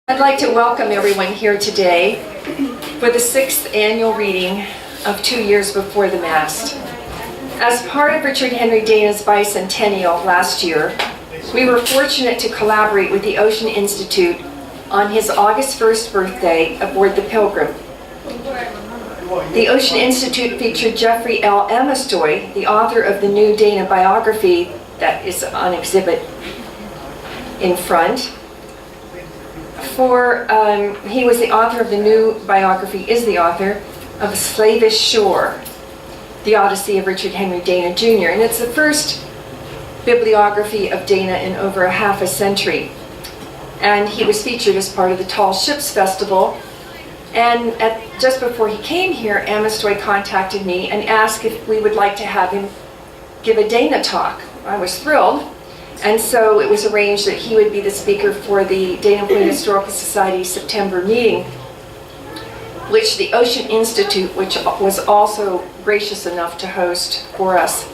I'd like to welcome everyone here today for the 6th annual reading of 2 Years Before the Mast. As part of Richard Henry Dana's bicentennial last year, we were fortunate to collaborate with the Ocean Institute on his August 1st birthday aboard the Pilgrim. The Ocean Institute featured Jeffrey L. Amistoy, the author of the new Dana biography that is on exhibit in front. He was the author of the new biography, is the author of A Slavish Shore, the Odyssey of Richard Henry Dana Jr. And it's the first bibliography of Dana in over a half a century. And he was featured as part of the Tall Ships Festival. And just before he came here, Amistoy contacted me and asked if we would like to have him give a Dana talk. I was thrilled. And so it was arranged that he would be the speaker for the Dana Point Historical Society September meeting, which the Ocean Institute, which was also gracious enough to host for us.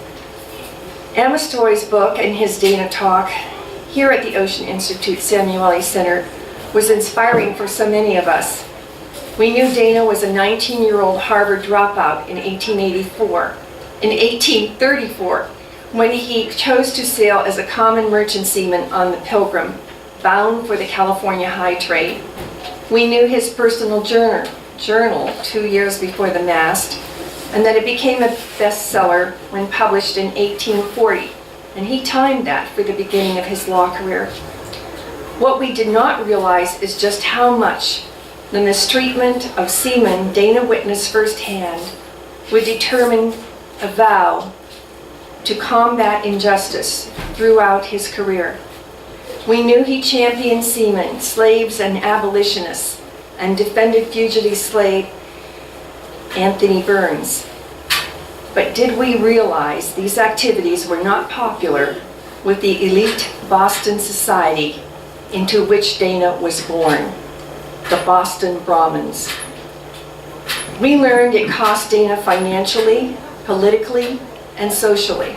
Amistoy's book and his Dana talk here at the Ocean Institute Samueli Center was inspiring for so many of us. We knew Dana was a 19-year-old Harvard dropout in 1834, when he chose to sail as a common merchant seaman on the Pilgrim, bound for the California high trade. We knew his personal journal 2 years before the Mast, and that it became a bestseller when published in 1840, and he timed that for the beginning of his law career. What we did not realize is just how much the mistreatment of seamen Dana witnessed firsthand would determine a vow to combat injustice throughout his career. We knew he championed seamen, slaves, and abolitionists, and defended fugitive slave Anthony Burns. But did we realize these activities were not popular with the elite Boston society into which Dana was born, the Boston Brahmins? We learned it cost Dana financially, politically, and socially.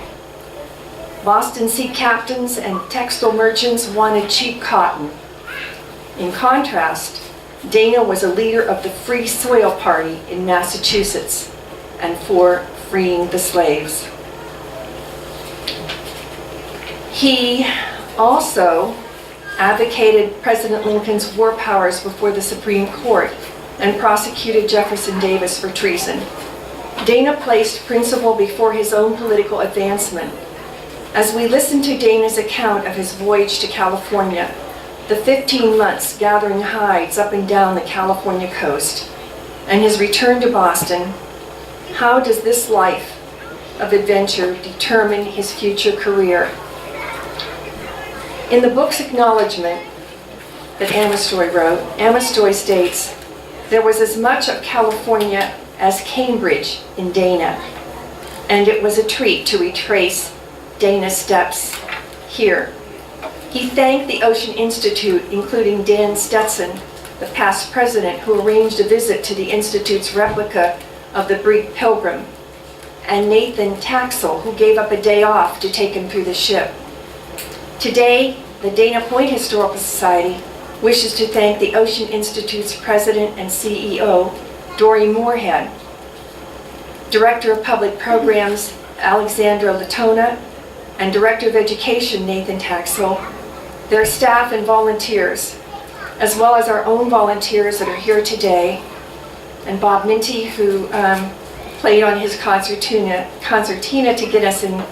Boston sea captains and textile merchants wanted cheap cotton. In contrast, Dana was a leader of the Free Soil Party in Massachusetts and for freeing the slaves. He also advocated President Lincoln's war powers before the Supreme Court and prosecuted Jefferson Davis for treason. Dana placed principle before his own political advancement. As we listen to Dana's account of his voyage to California, the 15 months gathering hides up and down the California coast, and his return to Boston, how does this life of adventure determine his future career? In the book's acknowledgement that Amistoy wrote, Amistoy states, "There was as much of California as Cambridge in Dana, and it was a treat to retrace Dana's steps here." He thanked the Ocean Institute, including Dan Stetson, the past president, who arranged a visit to the Institute's replica of the brig Pilgrim, and Nathan Taxel, who gave up a day off to take him through the ship. Today, the Dana Point Historical Society wishes to thank the Ocean Institute's president and CEO, Dory Moorhead, Director of Public Programs Alexandra Latona, and Director of Education Nathan Taxel, their staff and volunteers, as well as our own volunteers that are here today, and Bob Minty, who played on his concertina to get us in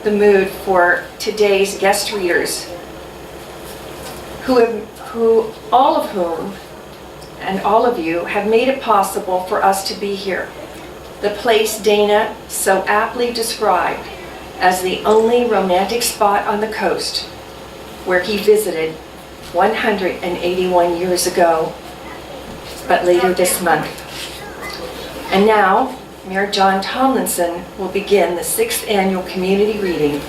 the mood for today's guest readers, all of whom and all of you have made it possible for us to be here, the place Dana so aptly described as the only romantic spot on the coast, where he visited 181 years ago, but later this month. And now, Mayor John Tomlinson will begin the 6th annual community reading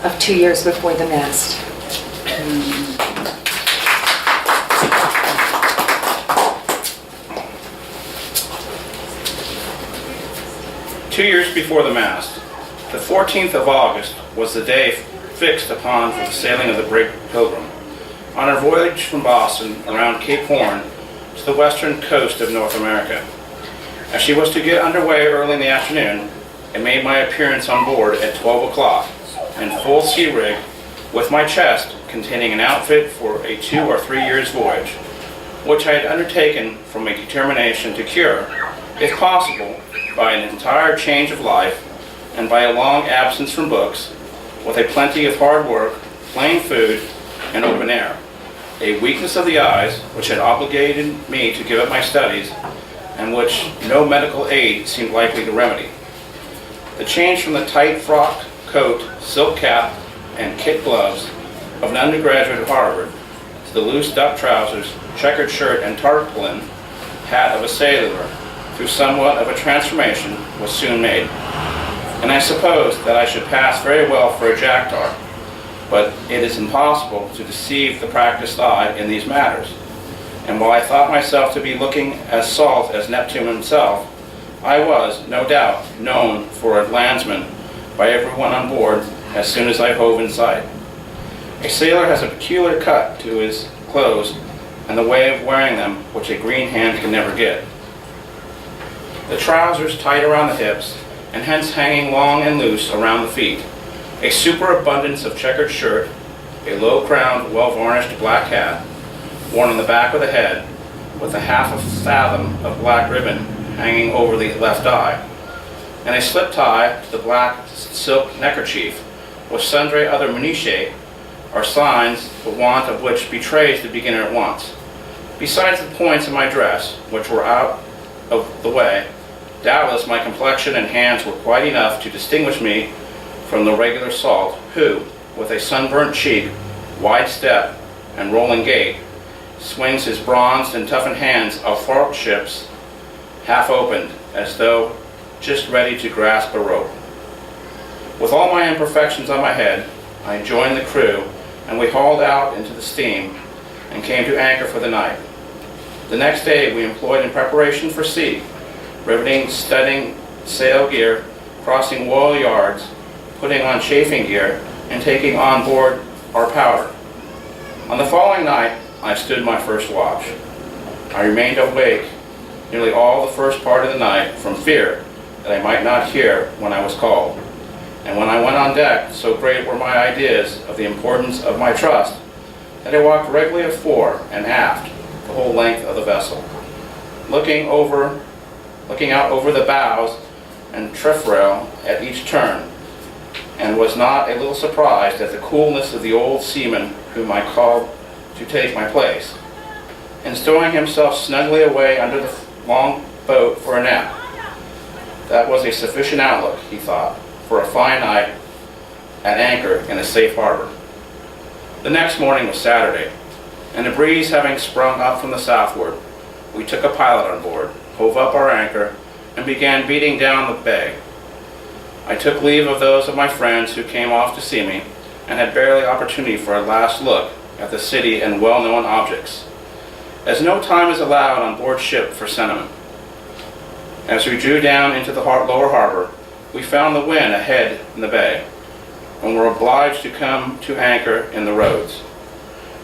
of 2 Years Before the Mast. 2 years before the Mast, the 14th of August was the day fixed upon for the sailing of the brig Pilgrim. on our voyage from Boston around Cape Horn to the western coast of North America. As she was to get underway early in the afternoon, I made my appearance on board at 12 o'clock in full sea rig with my chest containing an outfit for a 2 or 3 years voyage, which I had undertaken from a determination to cure, if possible, by an entire change of life and by a long absence from books, with a plenty of hard work, plain food, and open air. A weakness of the eyes, which had obligated me to give up my studies, and which no medical aid seemed likely to remedy. The change from the tight frock coat, silk cap, and kid gloves of an undergraduate at Harvard to the loose duck trousers, checkered shirt, and tarpaulin hat of a sailor, through somewhat of a transformation, was soon made. And I supposed that I should pass very well for a jacktar, but it is impossible to deceive the practiced eye in these matters. And while I thought myself to be looking as salt as Neptune himself, I was, no doubt, known for a landsman by everyone on board as soon as I hove in sight. A sailor has a peculiar cut to his clothes and the way of wearing them which a green hand can never get. The trousers tight around the hips, and hence hanging long and loose around the feet. A superabundance of checkered shirt, a low-crowned, well-varnished black hat, worn on the back of the head, with a half a fathom of black ribbon hanging over the left eye, and a slip tie to the black silk neckerchief, with sundry other minutiae, are signs the want of which betrays the beginner at once. Besides the points in my dress, which were out of the way, doubtless my complexion and hands were quite enough to distinguish me from the regular salt, who, with a sunburnt cheek, wide step, and rolling gait, swings his bronzed and toughened hands athwartships, half opened, as though just ready to grasp a rope. With all my imperfections on my head, I joined the crew, and we hauled out into the steam and came to anchor for the night. The next day we employed in preparation for sea, riveting, studding sail gear, crossing royal yards, putting on chafing gear, and taking on board our powder. On the following night, I stood my first watch. I remained awake nearly all the first part of the night from fear that I might not hear when I was called. And when I went on deck, so great were my ideas of the importance of my trust that I walked regularly afore and aft the whole length of the vessel, looking out over the bows and trefoil at each turn, and was not a little surprised at the coolness of the old seaman whom I called to take my place, and stowing himself snugly away under the long boat for a nap. That was a sufficient outlook, he thought, for a fine night at anchor in a safe harbor. The next morning was Saturday, and a breeze having sprung up from the southward, we took a pilot on board, hove up our anchor, and began beating down the bay. I took leave of those of my friends who came off to see me, and had barely opportunity for a last look at the city and well-known objects, as no time is allowed on board ship for sentiment. As we drew down into the lower harbor, we found the wind ahead in the bay, and were obliged to come to anchor in the roads.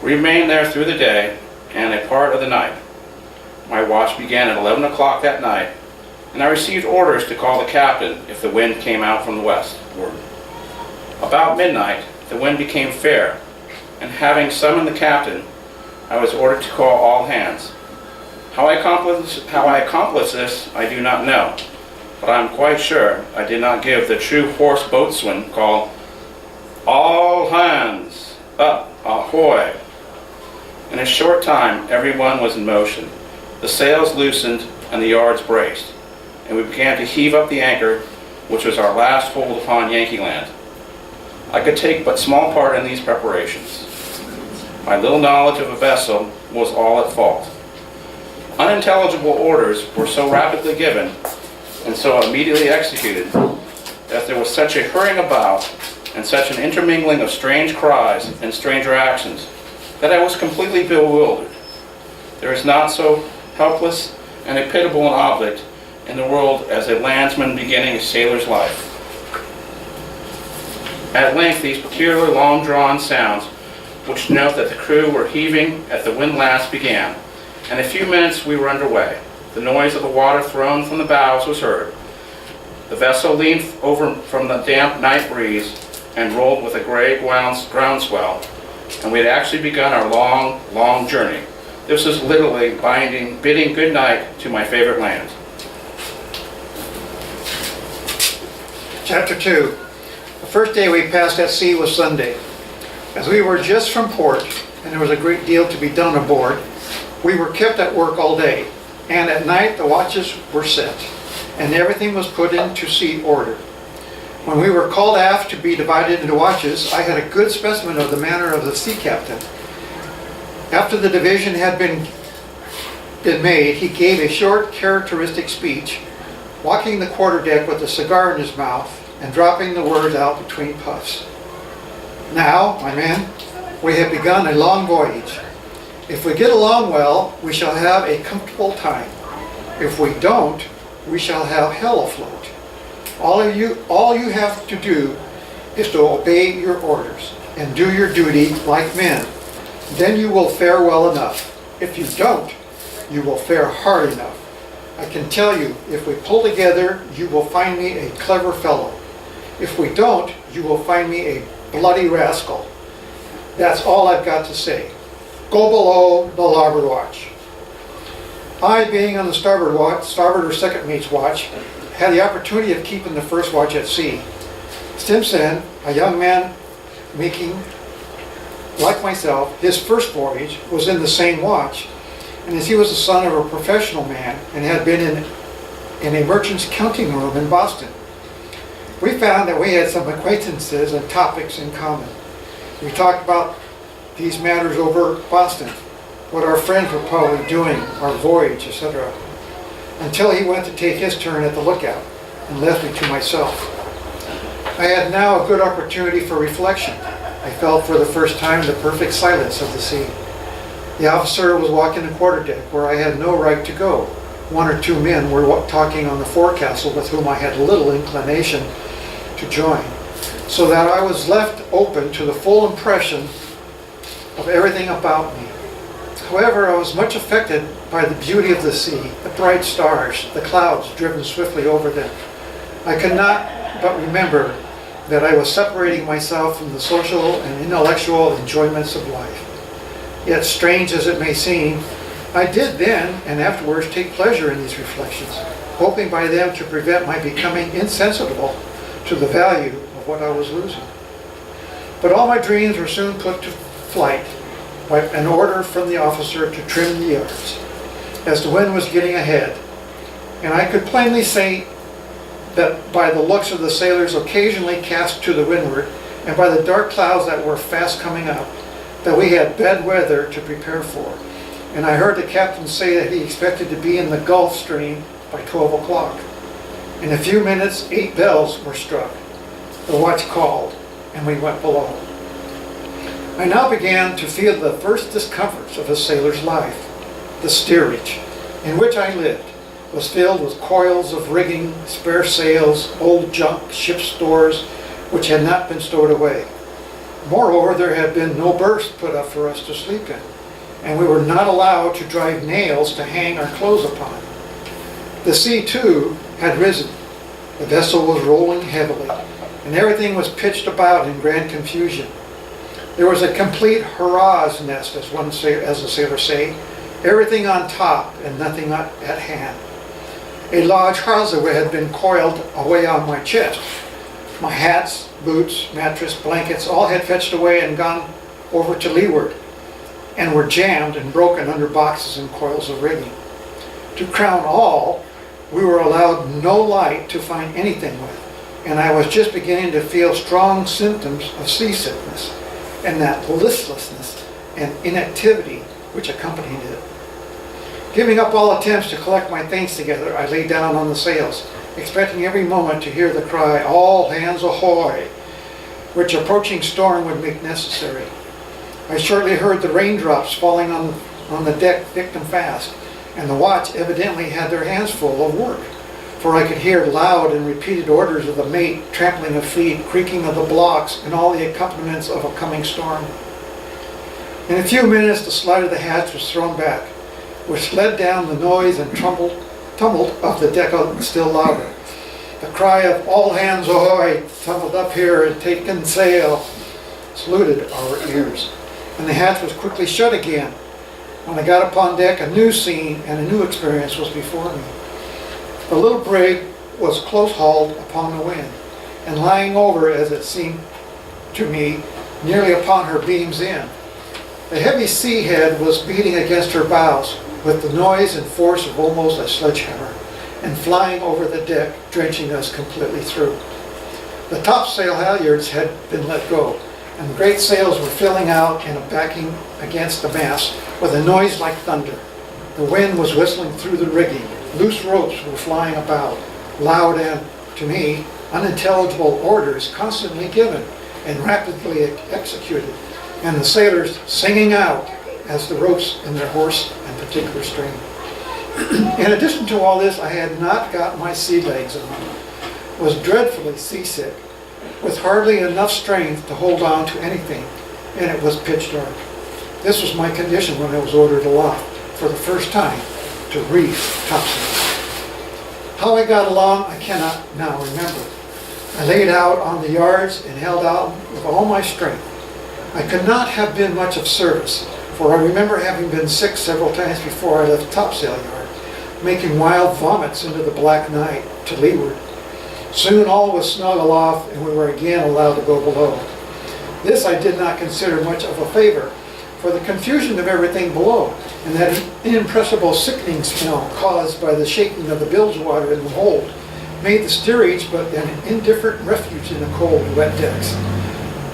We remained there through the day and a part of the night. My watch began at 11 o'clock that night, and I received orders to call the captain if the wind came out from the westward. About midnight, the wind became fair, and having summoned the captain, I was ordered to call all hands. How I accomplished this, I do not know, but I am quite sure I did not give the true horse boatswain call, "All hands, up, ahoy!" In a short time, everyone was in motion. The sails loosened and the yards braced, and we began to heave up the anchor, which was our last hold upon Yankee Land. I could take but small part in these preparations. My little knowledge of a vessel was all at fault. Unintelligible orders were so rapidly given and so immediately executed that there was such a hurrying about and such an intermingling of strange cries and stranger actions that I was completely bewildered. There is not so helpless and a pitiable an object in the world as a landsman beginning a sailor's life. At length these peculiar long-drawn sounds which denote that the crew were heaving as the windlass began. In a few minutes we were underway. The noise of the water thrown from the bows was heard. The vessel leaned over from the damp night breeze and rolled with a gray groundswell, and we had actually begun our long, long journey. This was literally bidding good night to my favorite land. Chapter 2. The first day we passed at sea was Sunday. As we were just from port, and there was a great deal to be done aboard, we were kept at work all day, and at night the watches were set, and everything was put into sea order. When we were called aft to be divided into watches, I had a good specimen of the manner of the sea captain. After the division had been made, he gave a short, characteristic speech, walking the quarterdeck with a cigar in his mouth and dropping the words out between puffs. Now, my men, we have begun a long voyage. If we get along well, we shall have a comfortable time. If we don't, we shall have hell afloat. All you have to do is to obey your orders and do your duty like men. Then you will fare well enough. If you don't, you will fare hard enough. I can tell you, if we pull together, you will find me a clever fellow. If we don't, you will find me a bloody rascal. That's all I've got to say. Go below the larboard watch. I, being on the starboard or second mate's watch, had the opportunity of keeping the first watch at sea. Stimson, a young man making, like myself, his first voyage, was in the same watch, and as he was the son of a professional man and had been in a merchant's counting room in Boston, we found that we had some acquaintances and topics in common. We talked about these matters over Boston, what our friends were probably doing, our voyage, etc., until he went to take his turn at the lookout and left me to myself. I had now a good opportunity for reflection. I felt for the first time the perfect silence of the sea. The officer was walking the quarterdeck where I had no right to go. One or two men were talking on the forecastle with whom I had little inclination to join, so that I was left open to the full impression of everything about me. However, I was much affected by the beauty of the sea, the bright stars, the clouds driven swiftly over them. I could not but remember that I was separating myself from the social and intellectual enjoyments of life. Yet, strange as it may seem, I did then and afterwards take pleasure in these reflections, hoping by them to prevent my becoming insensible to the value of what I was losing. But all my dreams were soon put to flight by an order from the officer to trim the yards, as the wind was getting ahead, and I could plainly say that by the looks of the sailors occasionally cast to the windward, and by the dark clouds that were fast coming up, that we had bad weather to prepare for. And I heard the captain say that he expected to be in the Gulf Stream by 12 o'clock. In a few minutes, 8 bells were struck. The watch called, and we went below. I now began to feel the first discomforts of a sailor's life. The steerage, in which I lived, was filled with coils of rigging, spare sails, old junk, ship stores, which had not been stowed away. Moreover, there had been no berths put up for us to sleep in, and we were not allowed to drive nails to hang our clothes upon. The sea, too, had risen. The vessel was rolling heavily, and everything was pitched about in grand confusion. There was a complete hurrah's nest, as the sailors say, everything on top and nothing at hand. A large hawser had been coiled away on my chest. My hats, boots, mattress, blankets, all had fetched away and gone over to leeward, and were jammed and broken under boxes and coils of rigging. To crown all, we were allowed no light to find anything with, and I was just beginning to feel strong symptoms of seasickness, and that listlessness and inactivity which accompanied it. Giving up all attempts to collect my things together, I lay down on the sails, expecting every moment to hear the cry, "All hands ahoy," which approaching storm would make necessary. I shortly heard the raindrops falling on the deck thick and fast, and the watch evidently had their hands full of work, for I could hear loud and repeated orders of the mate, trampling of feet, creaking of the blocks, and all the accompaniments of a coming storm. In a few minutes, the slide of the hatch was thrown back, which led down the noise and tumult of the deck out still louder. The cry of "all hands ahoy" tumbled up here and taken sail saluted our ears, and the hatch was quickly shut again. When I got upon deck, a new scene and a new experience was before me. The little brig was close hauled upon the wind, and lying over, as it seemed to me, nearly upon her beams end. The heavy sea head was beating against her bows with the noise and force of almost a sledgehammer, and flying over the deck, drenching us completely through. The topsail halyards had been let go, and the great sails were filling out and backing against the mast with a noise like thunder. The wind was whistling through the rigging. Loose ropes were flying about, loud and, to me, unintelligible orders constantly given and rapidly executed, and the sailors singing out as the ropes in their hoarse and particular strain. In addition to all this, I had not got my sea legs on, was dreadfully seasick, with hardly enough strength to hold on to anything, and it was pitch dark. This was my condition when I was ordered aloft for the first time to reef topsails. How I got along, I cannot now remember. I laid out on the yards and held out with all my strength. I could not have been much of service, for I remember having been sick several times before I left the topsail yard, making wild vomits into the black night to leeward. Soon all was snug aloft, and we were again allowed to go below. This I did not consider much of a favor, for the confusion of everything below, and that inexpressible sickening smell caused by the shaking of the bilge water in the hold, made the steerage but an indifferent refuge in the cold and wet decks.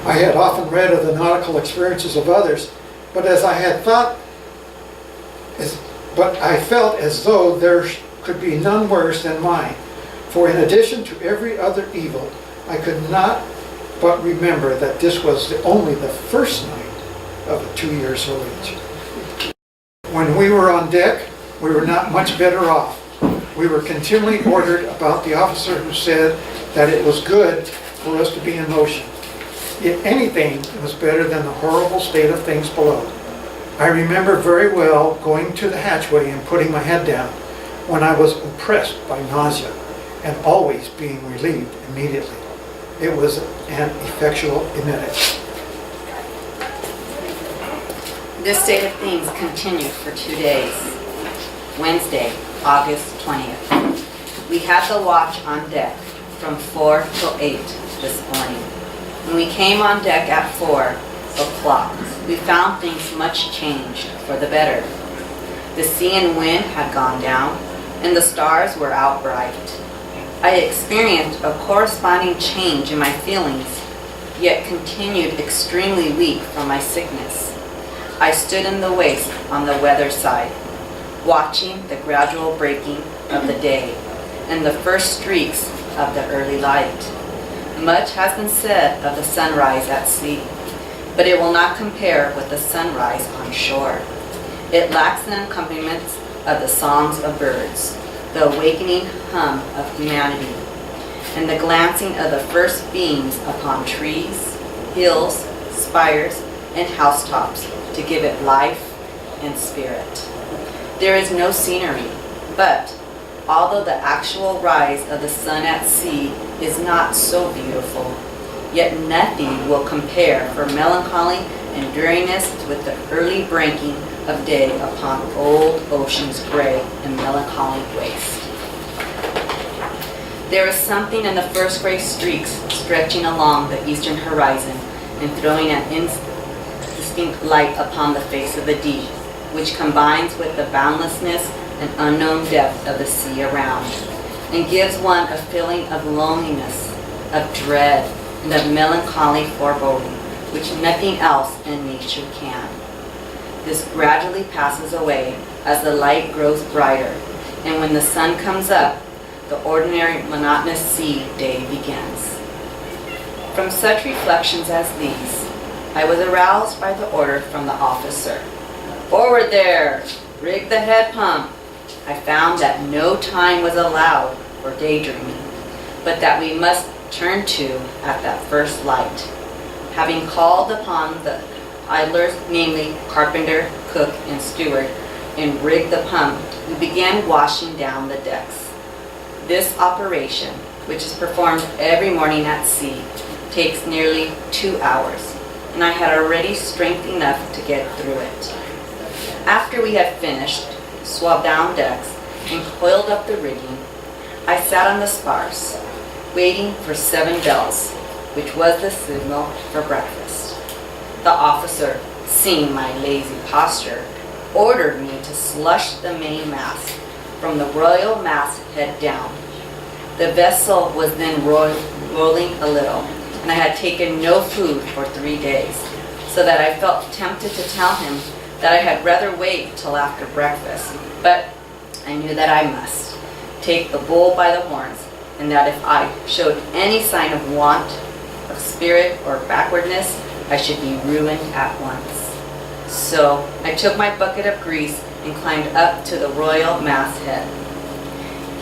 I had often read of the nautical experiences of others, but I felt as though there could be none worse than mine, for in addition to every other evil, I could not but remember that this was only the first night of a 2-year voyage. When we were on deck, we were not much better off. We were continually ordered about the officer who said that it was good for us to be in motion. If anything, it was better than the horrible state of things below. I remember very well going to the hatchway and putting my head down when I was oppressed by nausea, and always being relieved immediately. It was an effectual emetic. This state of things continued for 2 days. Wednesday, August 20th. We had the watch on deck from 4 till 8 this morning. When we came on deck at 4 o'clock, we found things much changed for the better. The sea and wind had gone down, and the stars were out bright. I experienced a corresponding change in my feelings, yet continued extremely weak from my sickness. I stood in the waist on the weather side, watching the gradual breaking of the day and the first streaks of the early light. Much has been said of the sunrise at sea, but it will not compare with the sunrise on shore. It lacks the accompaniments of the songs of birds, the awakening hum of humanity, and the glancing of the first beams upon trees, hills, spires, and housetops to give it life and spirit. There is no scenery, but although the actual rise of the sun at sea is not so beautiful, yet nothing will compare for melancholy and dreariness with the early breaking of day upon old ocean's gray and melancholy waste. There is something in the first gray streaks stretching along the eastern horizon and throwing an indistinct light upon the face of the deep, which combines with the boundlessness and unknown depth of the sea around, and gives one a feeling of loneliness, of dread, and of melancholy foreboding, which nothing else in nature can. This gradually passes away as the light grows brighter, and when the sun comes up, the ordinary monotonous sea day begins. From such reflections as these, I was aroused by the order from the officer. "Forward there! Rig the head pump!" I found that no time was allowed for daydreaming, but that we must turn to at that first light. Having called upon the idlers, namely carpenter, cook, and steward, and rigged the pump, we began washing down the decks. This operation, which is performed every morning at sea, takes nearly 2 hours, and I had already strength enough to get through it. After we had finished, swabbed down decks, and coiled up the rigging, I sat on the spars, waiting for 7 bells, which was the signal for breakfast. The officer, seeing my lazy posture, ordered me to slush the mainmast from the royal masthead down. The vessel was then rolling a little, and I had taken no food for 3 days, so that I felt tempted to tell him that I had rather wait till after breakfast, but I knew that I must take the bull by the horns, and that if I showed any sign of want of spirit or backwardness, I should be ruined at once. So I took my bucket of grease and climbed up to the royal masthead.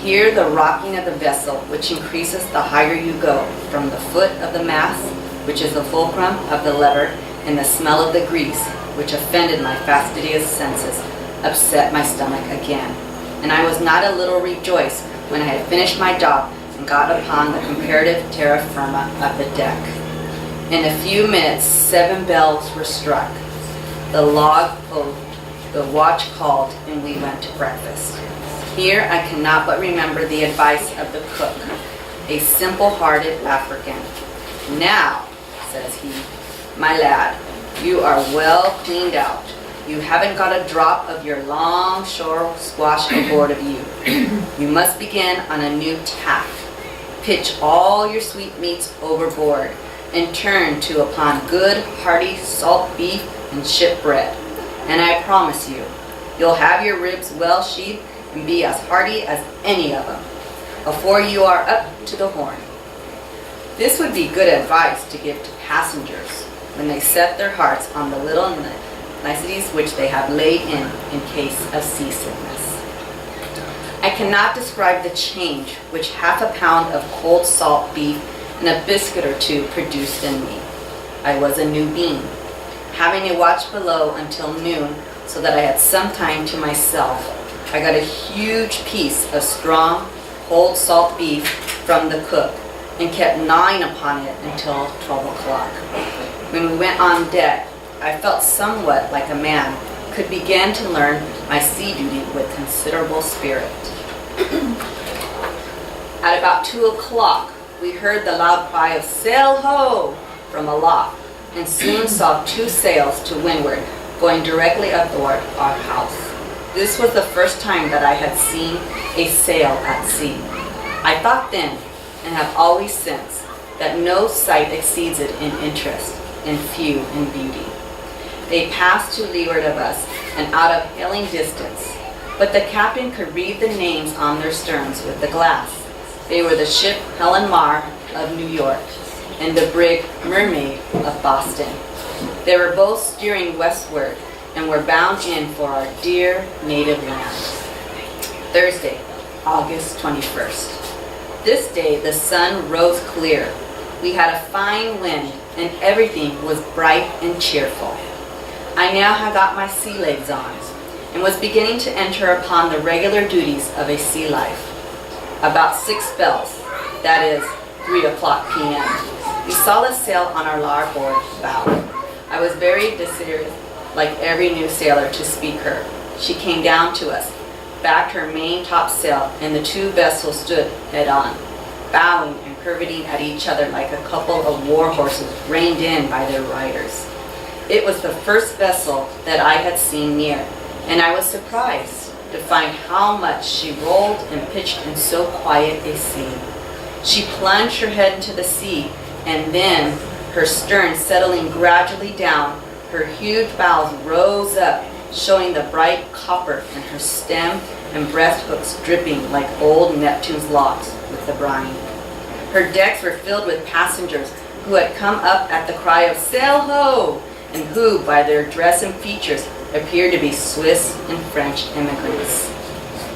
Here the rocking of the vessel, which increases the higher you go, from the foot of the mast, which is the fulcrum of the lever, and the smell of the grease, which offended my fastidious senses, upset my stomach again. And I was not a little rejoiced when I had finished my job and got upon the comparative terra firma of the deck. In a few minutes, 7 bells were struck. The log pulled, the watch called, and we went to breakfast. Here I cannot but remember the advice of the cook, a simple-hearted African. "Now," says he, "my lad, you are well cleaned out. You haven't got a drop of your long shore squash aboard of you. You must begin on a new tack. Pitch all your sweetmeats overboard, and turn to upon good, hearty salt beef and ship bread. And I promise you, you'll have your ribs well sheathed and be as hearty as any of them, afore you are up to the horn." This would be good advice to give to passengers when they set their hearts on the little niceties which they have laid in case of seasickness. I cannot describe the change which half a pound of cold salt beef and a biscuit or two produced in me. I was a new being, having a watch below until noon, so that I had some time to myself. I got a huge piece of strong, cold salt beef from the cook, and kept gnawing upon it until 12 o'clock. When we went on deck, I felt somewhat like a man, could begin to learn my sea duty with considerable spirit. At about 2 o'clock, we heard the loud cry of "Sail ho!" from aloft, and soon saw 2 sails to windward, going directly athwart our house. This was the first time that I had seen a sail at sea. I thought then, and have always since, that no sight exceeds it in interest, and few in beauty. They passed to leeward of us, and out of hailing distance, but the captain could read the names on their sterns with the glass. They were the ship Helen Mar of New York, and the brig Mermaid of Boston. They were both steering westward, and were bound in for our dear native land. Thursday, August 21st. This day the sun rose clear. We had a fine wind, and everything was bright and cheerful. I now had got my sea legs on, and was beginning to enter upon the regular duties of a sea life. About 6 bells, that is 3 o'clock p.m., we saw the sail on our larboard bow. I was very desirous, like every new sailor, to speak her. She came down to us, backed her main topsail, and the 2 vessels stood head on, bowing and curveting at each other like a couple of war horses reined in by their riders. It was the first vessel that I had seen near, and I was surprised to find how much she rolled and pitched in so quiet a sea. She plunged her head into the sea, and then, her stern settling gradually down, her huge bows rose up, showing the bright copper in her stem and breast hooks dripping like old Neptune's locks with the brine. Her decks were filled with passengers who had come up at the cry of "Sail ho!" and who, by their dress and features, appeared to be Swiss and French immigrants.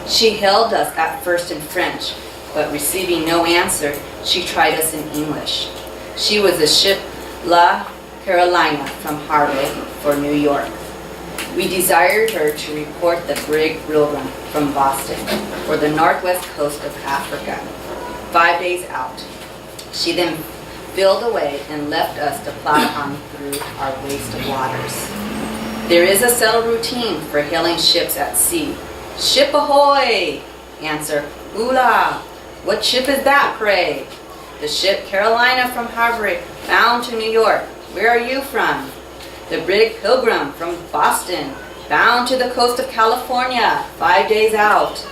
She hailed us at first in French, but receiving no answer, she tried us in English. She was the ship La Carolina from Harvard for New York. We desired her to report the brig Pilgrim from Boston for the northwest coast of Africa, 5 days out. She then filled away and left us to plow on through our waste of waters. There is a settled routine for hailing ships at sea. Ship ahoy! Answer, "Hola! What ship is that, pray?" "The ship Carolina from Harvard, bound to New York." "Where are you from?" "The brig Pilgrim from Boston, bound to the coast of California, 5 days out."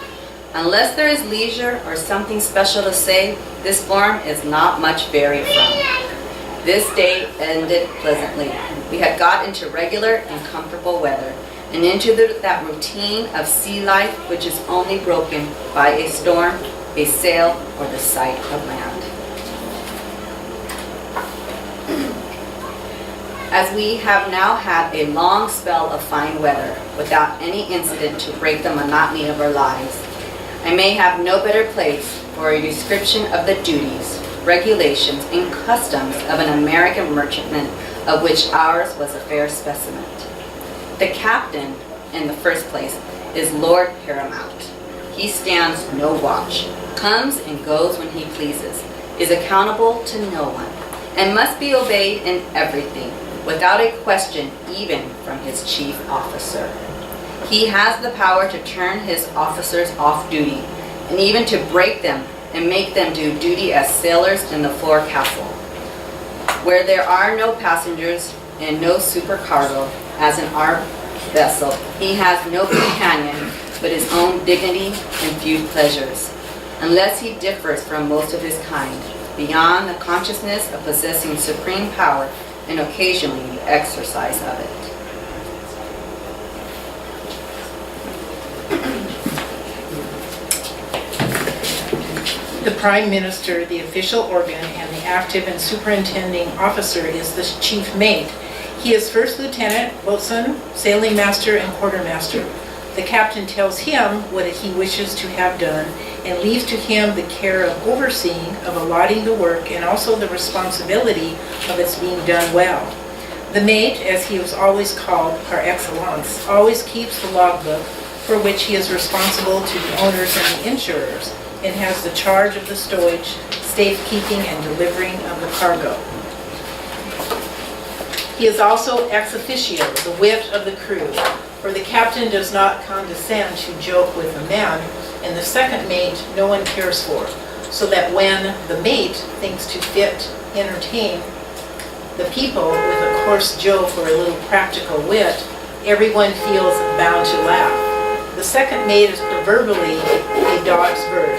Unless there is leisure or something special to say, this form is not much varied from. This day ended pleasantly. We had got into regular and comfortable weather, and into that routine of sea life which is only broken by a storm, a sail, or the sight of land. As we have now had a long spell of fine weather without any incident to break the monotony of our lives, I may have no better place for a description of the duties, regulations, and customs of an American merchantman, of which ours was a fair specimen. The captain, in the first place, is Lord Paramount. He stands no watch, comes and goes when he pleases, is accountable to no one, and must be obeyed in everything, without a question even from his chief officer. He has the power to turn his officers off duty, and even to break them and make them do duty as sailors in the forecastle. Where there are no passengers and no supercargo, as in our vessel, he has no companion but his own dignity and few pleasures, unless he differs from most of his kind, beyond the consciousness of possessing supreme power and occasionally the exercise of it. The Prime Minister, the official organ, and the active and superintending officer is the chief mate. He is first lieutenant, boatswain, sailing master, and quartermaster. The captain tells him what he wishes to have done and leaves to him the care of overseeing, of allotting the work, and also the responsibility of its being done well. The mate, as he was always called par excellence, always keeps the logbook, for which he is responsible to the owners and the insurers, and has the charge of the stowage, safekeeping, and delivering of the cargo. He is also ex officio, the wit of the crew, for the captain does not condescend to joke with the men, and the second mate no one cares for, so that when the mate thinks to fit entertain the people with a coarse joke or a little practical wit, everyone feels bound to laugh. The second mate is proverbially a dog's bird.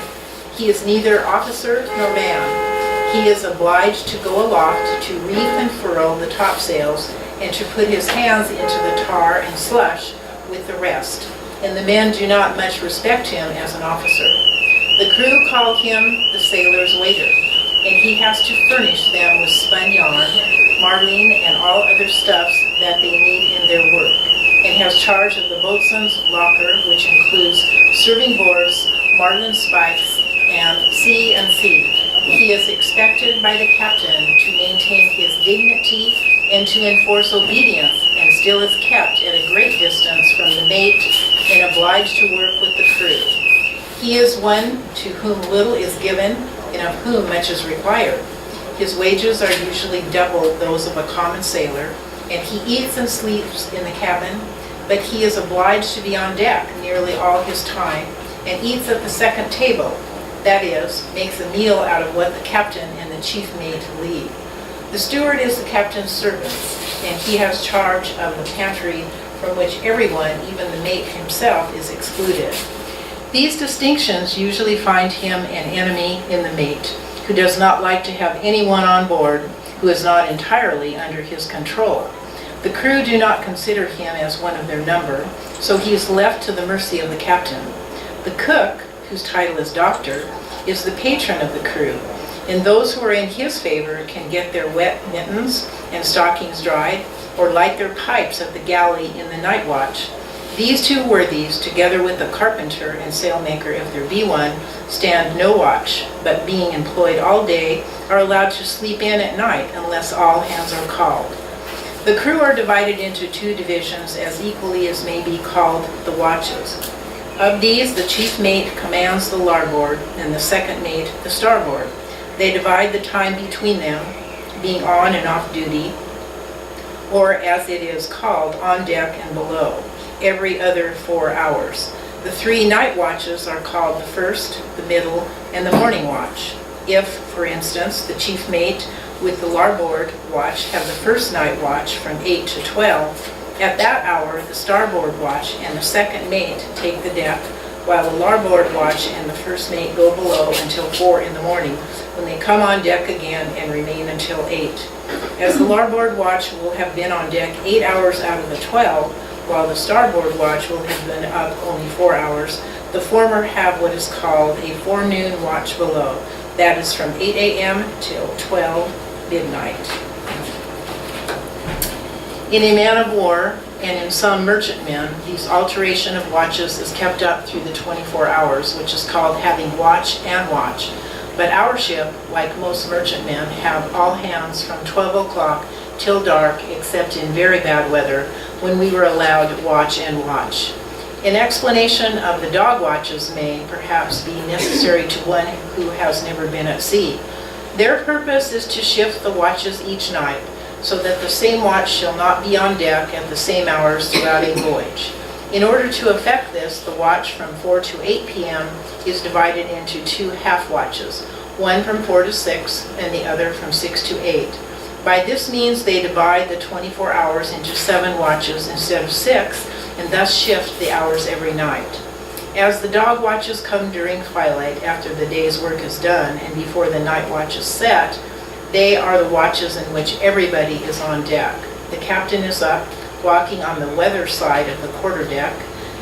He is neither officer nor man. He is obliged to go aloft to reef and furl the topsails and to put his hands into the tar and slush with the rest, and the men do not much respect him as an officer. The crew call him the sailor's waiter, and he has to furnish them with spun yarn, marline, and all other stuffs that they need in their work, and has charge of the boatswain's locker, which includes serving boards, marline spikes, and C&C. He is expected by the captain to maintain his dignity and to enforce obedience, and still is kept at a great distance from the mate and obliged to work with the crew. He is one to whom little is given and of whom much is required. His wages are usually double those of a common sailor, and he eats and sleeps in the cabin, but he is obliged to be on deck nearly all his time and eats at the second table. That is, makes a meal out of what the captain and the chief mate leave. The steward is the captain's servant, and he has charge of the pantry, from which everyone, even the mate himself, is excluded. These distinctions usually find him an enemy in the mate, who does not like to have anyone on board who is not entirely under his control. The crew do not consider him as one of their number, so he is left to the mercy of the captain. The cook, whose title is doctor, is the patron of the crew, and those who are in his favor can get their wet mittens and stockings dried, or light their pipes at the galley in the night watch. These two worthies, together with the carpenter and sailmaker, if there be one, stand no watch, but being employed all day, are allowed to sleep in at night unless all hands are called. The crew are divided into two divisions as equally as may be called the watches. Of these, the chief mate commands the larboard and the second mate the starboard. They divide the time between them, being on and off duty, or as it is called, on deck and below, every other 4 hours. The 3 night watches are called the first, the middle, and the morning watch. If, for instance, the chief mate with the larboard watch have the first night watch from 8 to 12, at that hour the starboard watch and the second mate take the deck, while the larboard watch and the first mate go below until 4 in the morning, when they come on deck again and remain until 8. As the larboard watch will have been on deck 8 hours out of the 12, while the starboard watch will have been up only 4 hours, the former have what is called a forenoon watch below. That is from 8 a.m. till 12 midnight. In a man of war and in some merchantmen, this alteration of watches is kept up through the 24 hours, which is called having watch and watch. But our ship, like most merchantmen, have all hands from 12 o'clock till dark, except in very bad weather, when we were allowed watch and watch. An explanation of the dog watches may, perhaps, be necessary to one who has never been at sea. Their purpose is to shift the watches each night, so that the same watch shall not be on deck at the same hours throughout a voyage. In order to effect this, the watch from 4 to 8 p.m. is divided into 2 half watches, one from 4 to 6 and the other from 6 to 8. By this means they divide the 24 hours into 7 watches instead of 6, and thus shift the hours every night. As the dog watches come during twilight after the day's work is done and before the night watch is set, they are the watches in which everybody is on deck. The captain is up, walking on the weather side of the quarterdeck,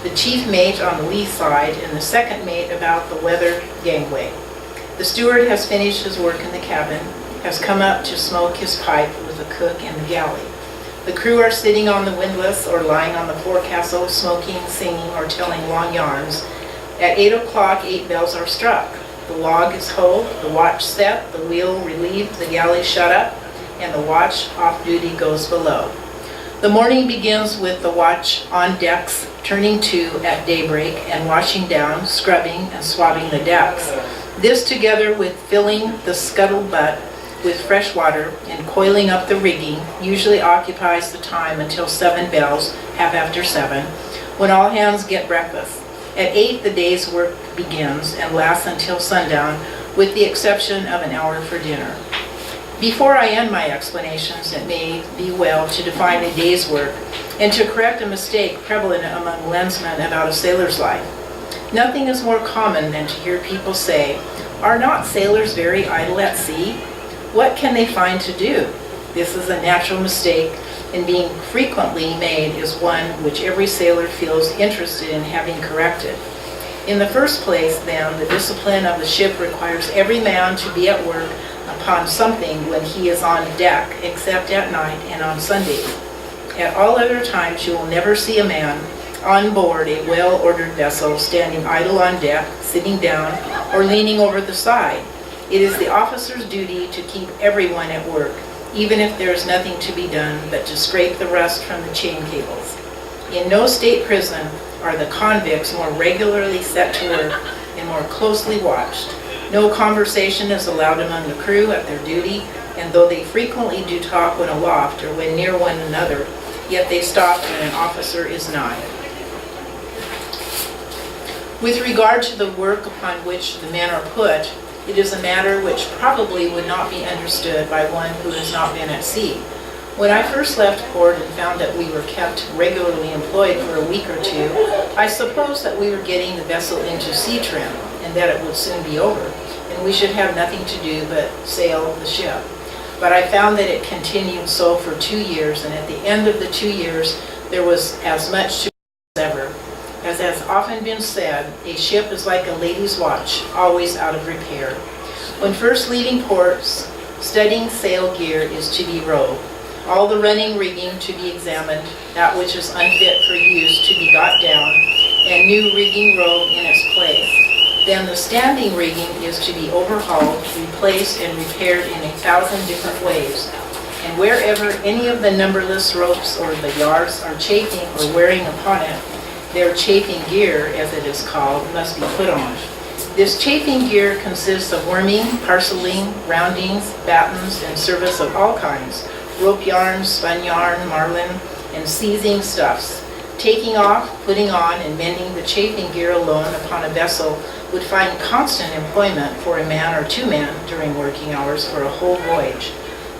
the chief mate on the lee side, and the second mate about the weather gangway. The steward has finished his work in the cabin, has come up to smoke his pipe with the cook in the galley. The crew are sitting on the windlass or lying on the forecastle, smoking, singing, or telling long yarns. At 8 o'clock, 8 bells are struck. The log is hove, the watch set, the wheel relieved, the galley shut up, and the watch off duty goes below. The morning begins with the watch on decks turning to at daybreak and washing down, scrubbing, and swabbing the decks. This, together with filling the scuttle butt with fresh water and coiling up the rigging, usually occupies the time until 7 bells, half after 7, when all hands get breakfast. At 8, the day's work begins and lasts until sundown, with the exception of an hour for dinner. Before I end my explanations, it may be well to define a day's work and to correct a mistake prevalent among lensmen about a sailor's life. Nothing is more common than to hear people say, "Are not sailors very idle at sea? What can they find to do?" This is a natural mistake, and being frequently made is one which every sailor feels interested in having corrected. In the first place, then, the discipline of the ship requires every man to be at work upon something when he is on deck, except at night and on Sundays. At all other times you will never see a man on board a well-ordered vessel standing idle on deck, sitting down, or leaning over the side. It is the officer's duty to keep everyone at work, even if there is nothing to be done but to scrape the rust from the chain cables. In no state prison are the convicts more regularly set to work and more closely watched. No conversation is allowed among the crew at their duty, and though they frequently do talk when aloft or when near one another, yet they stop when an officer is nigh. With regard to the work upon which the men are put, it is a matter which probably would not be understood by one who has not been at sea. When I first left port and found that we were kept regularly employed for a week or two, I supposed that we were getting the vessel into sea trim, and that it would soon be over, and we should have nothing to do but sail the ship. But I found that it continued so for 2 years, and at the end of the 2 years, there was as much to do as ever. As has often been said, a ship is like a lady's watch, always out of repair. When first leaving ports, studying sail gear is to be rove, all the running rigging to be examined, that which is unfit for use to be got down, and new rigging rove in its place. Then the standing rigging is to be overhauled, replaced, and repaired in 1,000 different ways. and wherever any of the numberless ropes or the yards are chafing or wearing upon it, their chafing gear, as it is called, must be put on. This chafing gear consists of worming, parceling, roundings, battens, and service of all kinds, rope yarn, spun yarn, marlin, and seizing stuffs. Taking off, putting on, and mending the chafing gear alone upon a vessel would find constant employment for a man or 2 men during working hours for a whole voyage.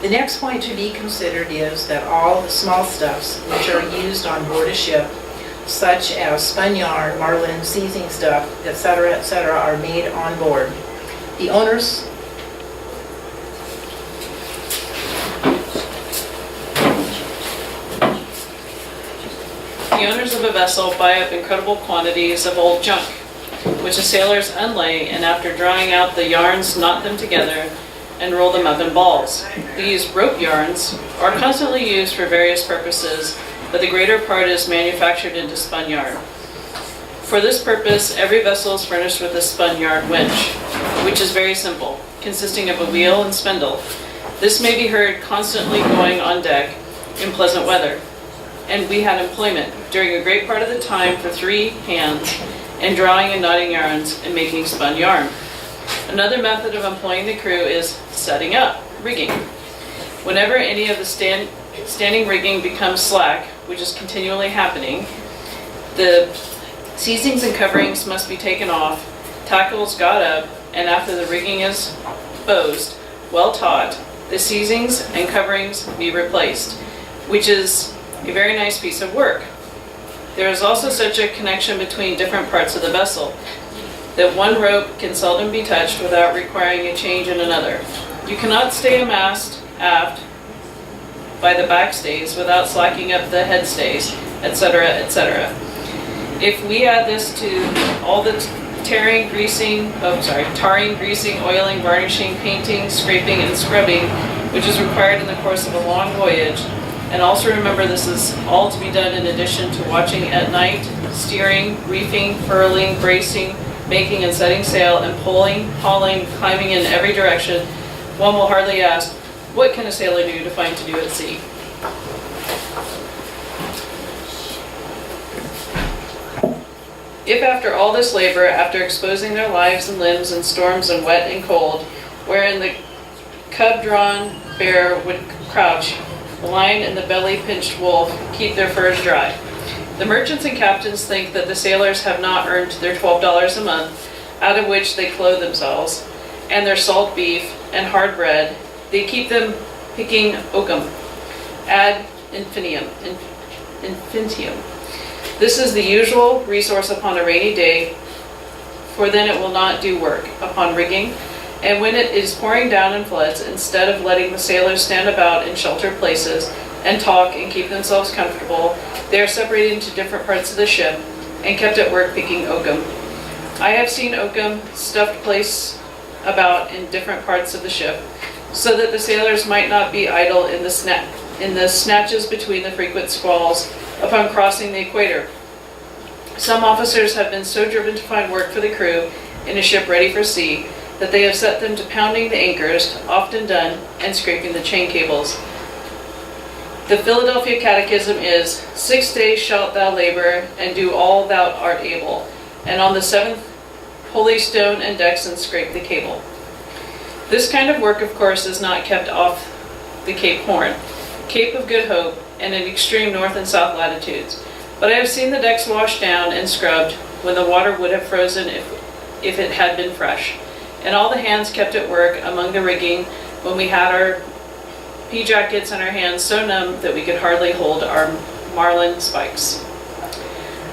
The next point to be considered is that all the small stuffs which are used on board a ship, such as spun yarn, marlin, seizing stuff, etc., are made on board. The owners of a vessel buy up incredible quantities of old junk, which the sailors unlay, and after drying out the yarns, knot them together and roll them up in balls. These rope yarns are constantly used for various purposes, but the greater part is manufactured into spun yarn. For this purpose, every vessel is furnished with a spun yarn winch, which is very simple, consisting of a wheel and spindle. This may be heard constantly going on deck in pleasant weather, and we had employment during a great part of the time for 3 hands in drawing and knotting yarns and making spun yarn. Another method of employing the crew is setting up, rigging. Whenever any of the standing rigging becomes slack, which is continually happening, the seizings and coverings must be taken off, tackles got up, and after the rigging is bowsed, well taut, the seizings and coverings be replaced, which is a very nice piece of work. There is also such a connection between different parts of the vessel that one rope can seldom be touched without requiring a change in another. You cannot stay a mast aft by the backstays without slacking up the head stays, etc., etc. If we add this to all the tarring, greasing, oiling, varnishing, painting, scraping, and scrubbing, which is required in the course of a long voyage, and also remember this is all to be done in addition to watching at night, steering, reefing, furling, bracing, making and setting sail, and pulling, hauling, climbing in every direction, one will hardly ask, what can a sailor do to find to do at sea? If after all this labor, after exposing their lives and limbs in storms and wet and cold, wherein the cub-drawn bear would crouch, the lion and the belly-pinched wolf keep their furs dry. The merchants and captains think that the sailors have not earned their $12 a month, out of which they clothe themselves, and their salt beef and hard bread. They keep them picking oakum ad infinitum. This is the usual resource upon a rainy day, for then it will not do work upon rigging. And when it is pouring down in floods, instead of letting the sailors stand about in sheltered places and talk and keep themselves comfortable, they are separated into different parts of the ship and kept at work picking oakum. I have seen oakum stuffed placed about in different parts of the ship, so that the sailors might not be idle in the snatches between the frequent squalls upon crossing the equator. Some officers have been so driven to find work for the crew in a ship ready for sea, that they have set them to pounding the anchors, often done, and scraping the chain cables. The Philadelphia Catechism is, 6 days shalt thou labor, and do all thou art able, and on the 7th holy stone and decks and scrape the cable. This kind of work, of course, is not kept off the Cape Horn, Cape of Good Hope, and in extreme north and south latitudes. But I have seen the decks washed down and scrubbed when the water would have frozen if it had been fresh, and all the hands kept at work among the rigging when we had our pea jackets and our hands so numb that we could hardly hold our marlin spikes.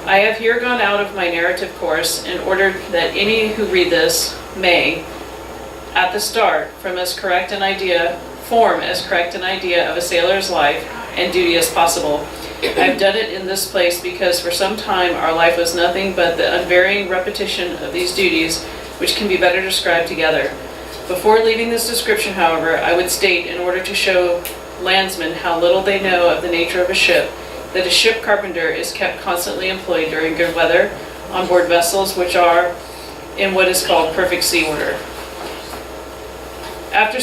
I have here gone out of my narrative course in order that any who read this may, at the start, form as correct an idea of a sailor's life and duty as possible. I've done it in this place because for some time our life was nothing but the unvarying repetition of these duties, which can be better described together. Before leaving this description, however, I would state, in order to show landsmen how little they know of the nature of a ship, that a ship carpenter is kept constantly employed during good weather on board vessels which are in what is called perfect sea order. After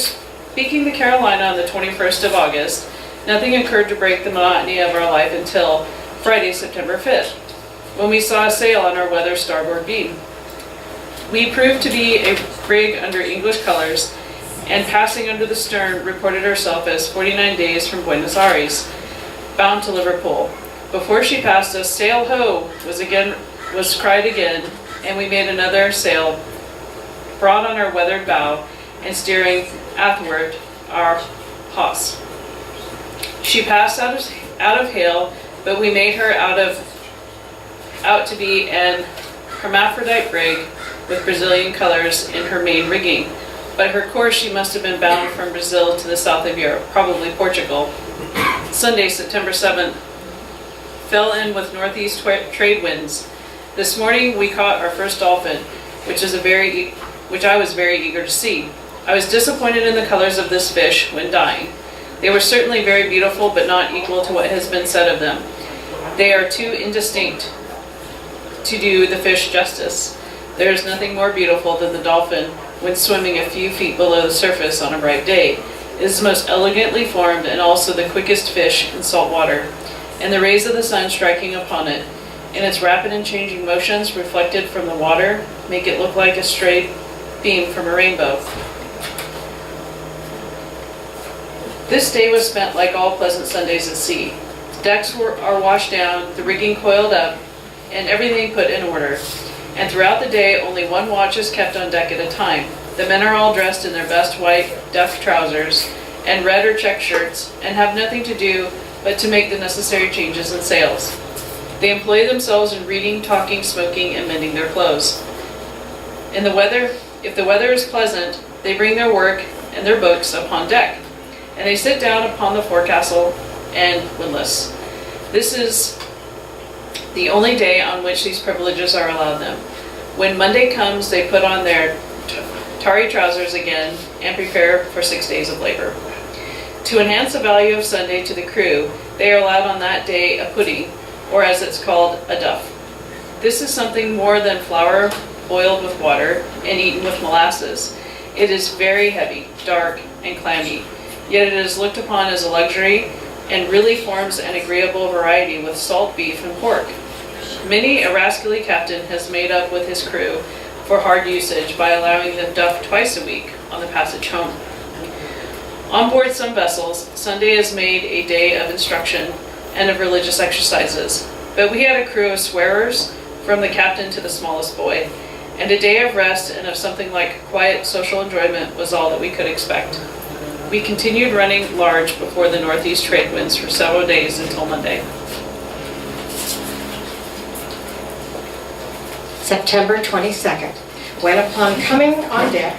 Speaking the Carolina on the 21st of August, nothing occurred to break the monotony of our life until Friday, September 5th, when we saw a sail on our weather starboard beam. We proved to be a brig under English colors, and passing under the stern reported herself as 49 days from Buenos Aires, bound to Liverpool. Before she passed us, "Sail ho!" was cried again, and we made another sail, broad on our weathered bow, and steering athwart our hawse. She passed out of hail, but we made her out to be an hermaphrodite brig with Brazilian colors in her main rigging. By her course, she must have been bound from Brazil to the south of Europe, probably Portugal. Sunday, September 7th, fell in with northeast trade winds. This morning, we caught our first dolphin, which I was very eager to see. I was disappointed in the colors of this fish when dying. They were certainly very beautiful, but not equal to what has been said of them. They are too indistinct to do the fish justice. There is nothing more beautiful than the dolphin when swimming a few feet below the surface on a bright day. It is the most elegantly formed and also the quickest fish in salt water, and the rays of the sun striking upon it, in its rapid and changing motions reflected from the water, make it look like a straight beam from a rainbow. This day was spent like all pleasant Sundays at sea. Decks are washed down, the rigging coiled up, and everything put in order. And throughout the day, only one watch is kept on deck at a time. The men are all dressed in their best white duff trousers and red or check shirts, and have nothing to do but to make the necessary changes in sails. They employ themselves in reading, talking, smoking, and mending their clothes. If the weather is pleasant, they bring their work and their books upon deck, and they sit down upon the forecastle and windlass. This is the only day on which these privileges are allowed them. When Monday comes, they put on their tarry trousers again and prepare for 6 days of labor. To enhance the value of Sunday to the crew, they are allowed on that day a pudding, or as it's called, a duff. This is something more than flour boiled with water and eaten with molasses. It is very heavy, dark, and clammy, yet it is looked upon as a luxury and really forms an agreeable variety with salt beef and pork. Many a rascally captain has made up with his crew for hard usage by allowing them duff twice a week on the passage home. On board some vessels, Sunday is made a day of instruction and of religious exercises, but we had a crew of swearers from the captain to the smallest boy, and a day of rest and of something like quiet social enjoyment was all that we could expect. We continued running large before the northeast trade winds for several days until Monday. September 22nd, when upon coming on deck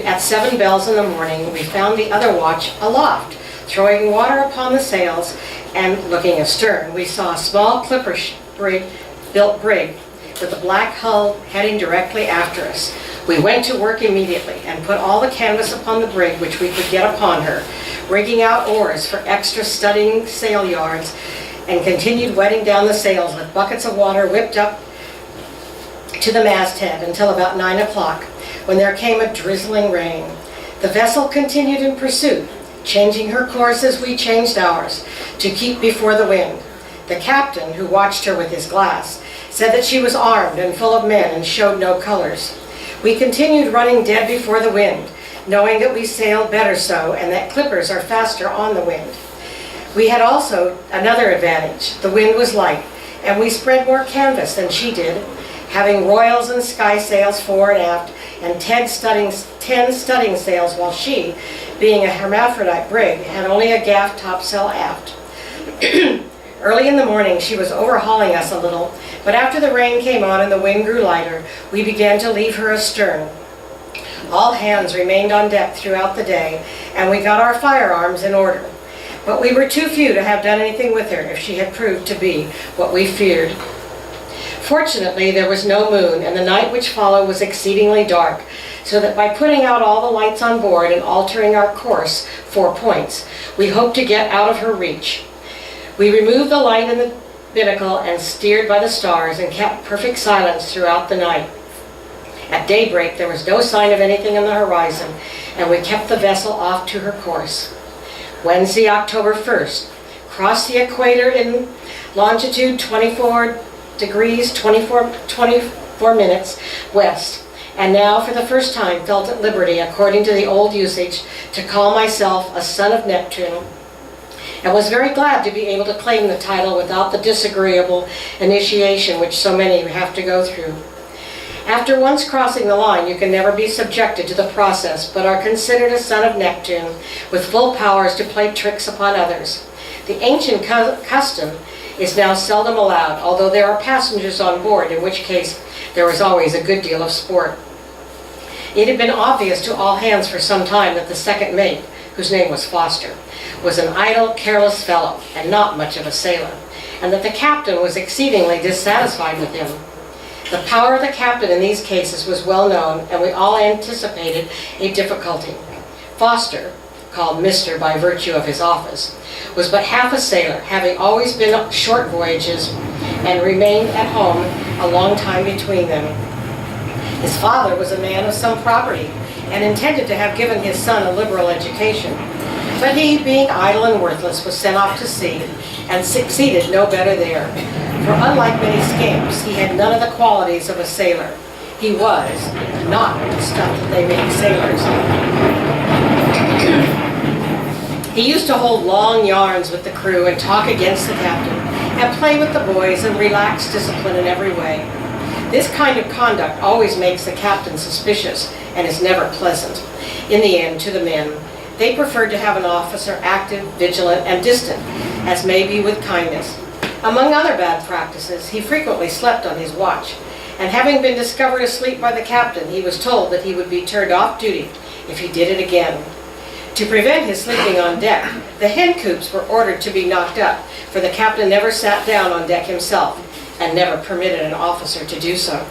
at 7 bells in the morning, we found the other watch aloft, throwing water upon the sails, and looking astern, we saw a small built brig with a black hull heading directly after us. We went to work immediately and put all the canvas upon the brig which we could get upon her, rigging out oars for extra studding sail yards, and continued wetting down the sails with buckets of water whipped up to the masthead until about 9 o'clock, when there came a drizzling rain. The vessel continued in pursuit, changing her course as we changed ours, to keep before the wind. The captain, who watched her with his glass, said that she was armed and full of men and showed no colors. We continued running dead before the wind, knowing that we sailed better so and that clippers are faster on the wind. We had also another advantage. The wind was light, and we spread more canvas than she did, having royals and skysails fore and aft, and 10 studding sails, while she, being a hermaphrodite brig, had only a gaff topsail aft. Early in the morning she was overhauling us a little, but after the rain came on and the wind grew lighter, we began to leave her astern. All hands remained on deck throughout the day, and we got our firearms in order. But we were too few to have done anything with her if she had proved to be what we feared. Fortunately, there was no moon, and the night which followed was exceedingly dark, so that by putting out all the lights on board and altering our course 4 points, we hoped to get out of her reach. We removed the light in the binnacle and steered by the stars and kept perfect silence throughout the night. At daybreak, there was no sign of anything on the horizon, and we kept the vessel off to her course. Wednesday, October 1st, crossed the equator in longitude 24 degrees 24 minutes west, and now for the first time felt at liberty, according to the old usage, to call myself a son of Neptune, and was very glad to be able to claim the title without the disagreeable initiation which so many have to go through. After once crossing the line, you can never be subjected to the process, but are considered a son of Neptune, with full powers to play tricks upon others. The ancient custom is now seldom allowed, although there are passengers on board, in which case there was always a good deal of sport. It had been obvious to all hands for some time that the second mate, whose name was Foster, was an idle, careless fellow, and not much of a sailor, and that the captain was exceedingly dissatisfied with him. The power of the captain in these cases was well known, and we all anticipated a difficulty. Foster, called Mr. by virtue of his office, was but half a sailor, having always been on short voyages and remained at home a long time between them. His father was a man of some property and intended to have given his son a liberal education, but he, being idle and worthless, was sent off to sea and succeeded no better there. For unlike many scamps, he had none of the qualities of a sailor. He was not the stuff that they make sailors. He used to hold long yarns with the crew and talk against the captain and play with the boys and relax discipline in every way. This kind of conduct always makes the captain suspicious and is never pleasant. In the end, to the men, they preferred to have an officer active, vigilant, and distant, as may be with kindness. Among other bad practices, he frequently slept on his watch, and having been discovered asleep by the captain, he was told that he would be turned off duty if he did it again. To prevent his sleeping on deck, the hen coops were ordered to be knocked up, for the captain never sat down on deck himself, and never permitted an officer to do so.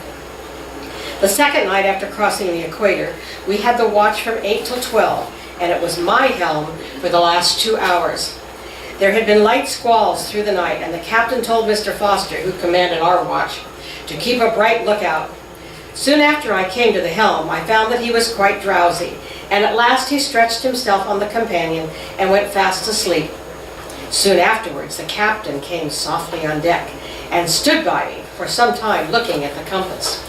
The second night after crossing the equator, we had the watch from 8 till 12, and it was my helm for the last 2 hours. There had been light squalls through the night, and the captain told Mr. Foster, who commanded our watch, to keep a bright lookout. Soon after I came to the helm, I found that he was quite drowsy, and at last he stretched himself on the companion and went fast asleep. Soon afterwards, the captain came softly on deck and stood by me for some time looking at the compass.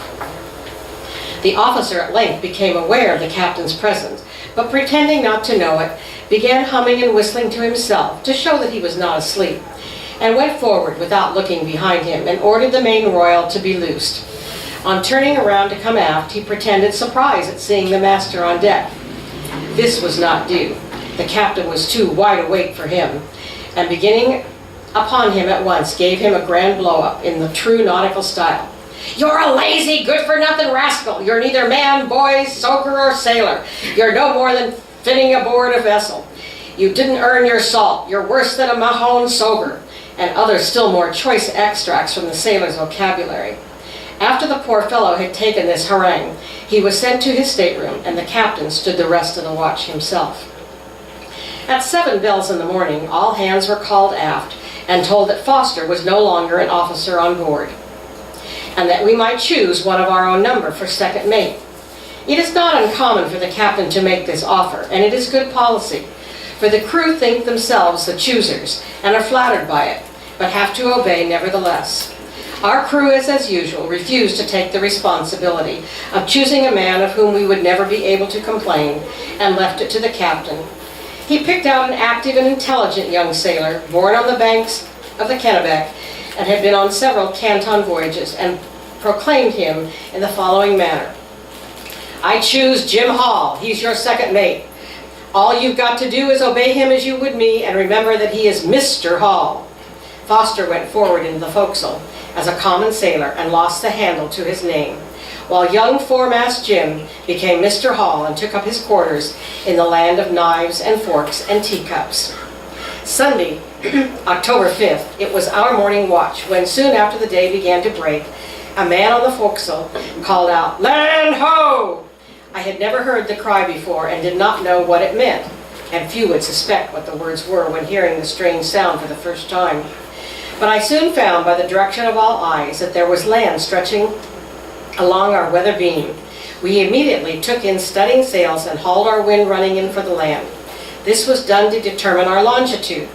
The officer at length became aware of the captain's presence, but pretending not to know it, began humming and whistling to himself to show that he was not asleep, and went forward without looking behind him and ordered the main royal to be loosed. On turning around to come aft, he pretended surprise at seeing the master on deck. This was not due. The captain was too wide awake for him, and beginning upon him at once, gave him a grand blow-up in the true nautical style. "You're a lazy, good-for-nothing rascal. You're neither man, boy, soaker, or sailor. You're no more than fitting aboard a vessel. You didn't earn your salt. You're worse than a Mahone soger," and other still more choice extracts from the sailor's vocabulary. After the poor fellow had taken this harangue, he was sent to his stateroom, and the captain stood the rest of the watch himself. At 7 bells in the morning, all hands were called aft and told that Foster was no longer an officer on board, and that we might choose one of our own number for second mate. It is not uncommon for the captain to make this offer, and it is good policy, for the crew think themselves the choosers and are flattered by it, but have to obey nevertheless. Our crew, as usual, refused to take the responsibility of choosing a man of whom we would never be able to complain, and left it to the captain. He picked out an active and intelligent young sailor, born on the banks of the Kennebec, and had been on several Canton voyages, and proclaimed him in the following manner: "I choose Jim Hall. He's your second mate. All you've got to do is obey him as you would me, and remember that he is Mr. Hall." Foster went forward into the forecastle as a common sailor and lost the handle to his name, while young foremast Jim became Mr. Hall and took up his quarters in the land of knives and forks and teacups. Sunday, October 5th, it was our morning watch when, soon after the day began to break, a man on the forecastle called out, "Land ho!" I had never heard the cry before and did not know what it meant, and few would suspect what the words were when hearing the strange sound for the first time. But I soon found by the direction of all eyes that there was land stretching along our weather beam, We immediately took in studding sails and hauled our wind running in for the land. This was done to determine our longitude,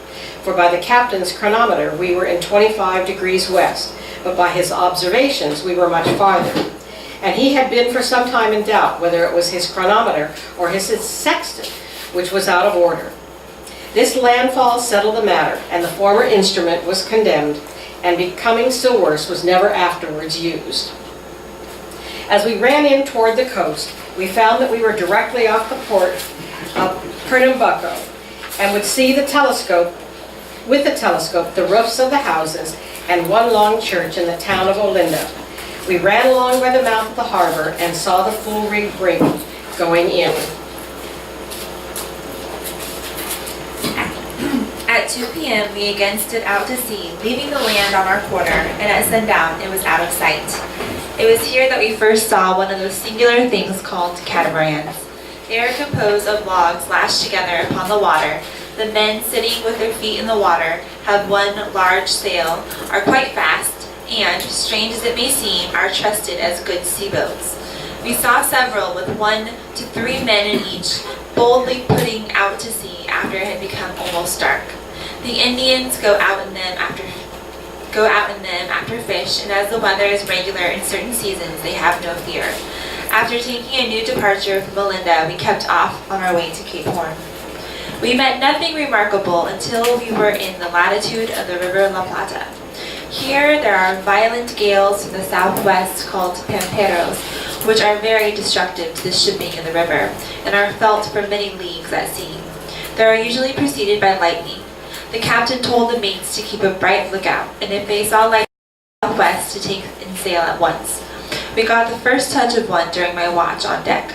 for by the captain's chronometer we were in 25 degrees west, but by his observations we were much farther. And he had been for some time in doubt whether it was his chronometer or his sextant, which was out of order. This landfall settled the matter, and the former instrument was condemned, and becoming still worse, was never afterwards used. As we ran in toward the coast, we found that we were directly off the port of Pernambuco, and would see with the telescope, the roofs of the houses and one long church in the town of Olinda. We ran along by the mouth of the harbor and saw the full-rigged brig going in. At 2 p.m., we again stood out to sea, leaving the land on our quarter, and at sundown, it was out of sight. It was here that we first saw one of those singular things called catamarans. They are composed of logs lashed together upon the water. The men, sitting with their feet in the water, have one large sail, are quite fast, and, strange as it may seem, are trusted as good seaboats. We saw several with 1 to 3 men in each, boldly putting out to sea after it had become almost dark. The Indians go out in them after fish, and as the weather is regular in certain seasons, they have no fear. After taking a new departure from Olinda, we kept off on our way to Cape Horn. We met nothing remarkable until we were in the latitude of the River La Plata. Here there are violent gales from the southwest called pamperos, which are very destructive to the shipping in the river, and are felt for many leagues at sea. They are usually preceded by lightning. The captain told the mates to keep a bright lookout, and if they saw lightning southwest, to take in sail at once. We got the first touch of one during my watch on deck.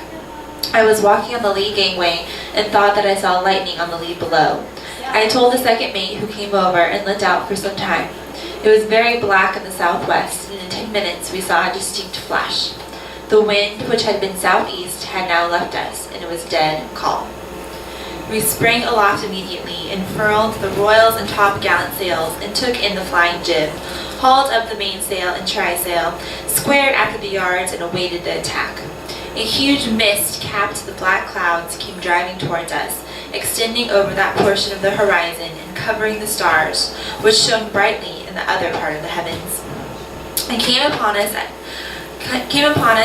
I was walking on the lee gangway and thought that I saw lightning on the lee below. I told the second mate, who came over and looked out for some time. It was very black in the southwest, and in 10 minutes we saw a distinct flash. The wind, which had been southeast, had now left us, and it was dead calm. We sprang aloft immediately, and furled the royals and top-gallant sails, and took in the flying jib, hauled up the mainsail and trysail, squared after the yards, and awaited the attack. A huge mist capped the black clouds, came driving towards us, extending over that portion of the horizon and covering the stars, which shone brightly in the other part of the heavens. It came upon us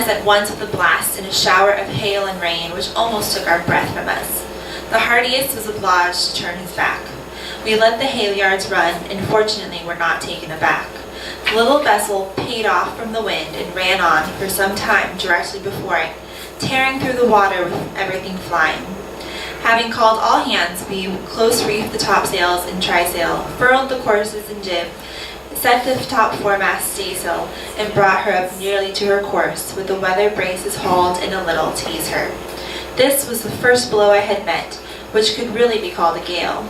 at once with a blast and a shower of hail and rain, which almost took our breath from us. The hardiest was obliged to turn his back. We let the halyards run, and fortunately were not taken aback. The little vessel paid off from the wind and ran on for some time directly before it, tearing through the water with everything flying. Having called all hands, we close reefed the topsails and trysail, furled the courses and jib, set the top foremast staysail, and brought her up nearly to her course, with the weather braces hauled in a little to ease her. This was the first blow I had met, which could really be called a gale.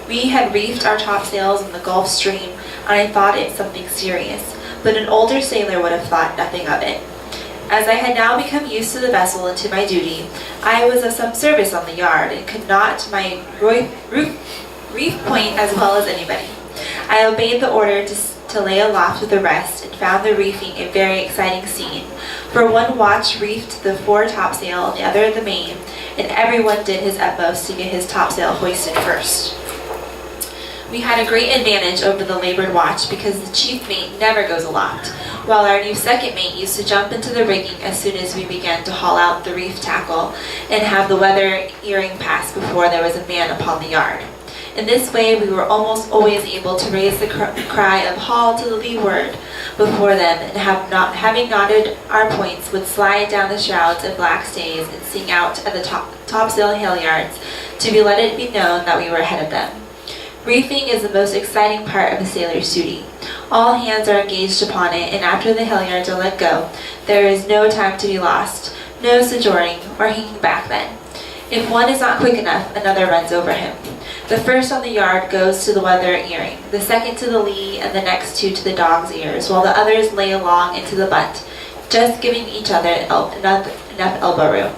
We had reefed our topsails in the Gulf Stream, and I thought it something serious, but an older sailor would have thought nothing of it. As I had now become used to the vessel and to my duty, I was of some service on the yard, and could knot my reef point as well as anybody. I obeyed the order to lay aloft with the rest, and found the reefing a very exciting scene, for one watch reefed the fore topsail and the other the main, and everyone did his utmost to get his topsail hoisted first. We had a great advantage over the labored watch, because the chief mate never goes aloft, while our new second mate used to jump into the rigging as soon as we began to haul out the reef tackle, and have the weather earing pass before there was a man upon the yard. In this way we were almost always able to raise the cry of haul to the leeward before them, and having knotted our points, would slide down the shrouds and black stays and sing out at the topsail halyards to let it be known that we were ahead of them. Reefing is the most exciting part of a sailor's duty. All hands are engaged upon it, and after the halyards are let go, there is no time to be lost, no sojourning or hanging back then. If one is not quick enough, another runs over him. The first on the yard goes to the weather earing, the second to the lee, and the next two to the dog's ears, while the others lay along into the butt, just giving each other enough elbow room.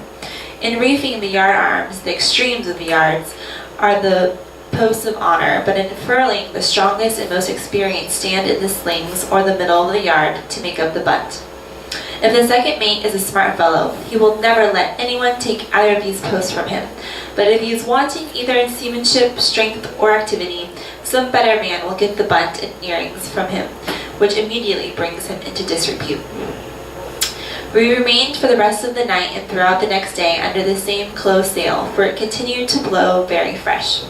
In reefing the yard arms, the extremes of the yards are the posts of honor, but in furling, the strongest and most experienced stand in the slings or the middle of the yard to make up the butt. If the second mate is a smart fellow, he will never let anyone take either of these posts from him. But if he is wanting either in seamanship, strength, or activity, some better man will get the bunt and earrings from him, which immediately brings him into disrepute. We remained for the rest of the night and throughout the next day under the same close sail, for it continued to blow very fresh.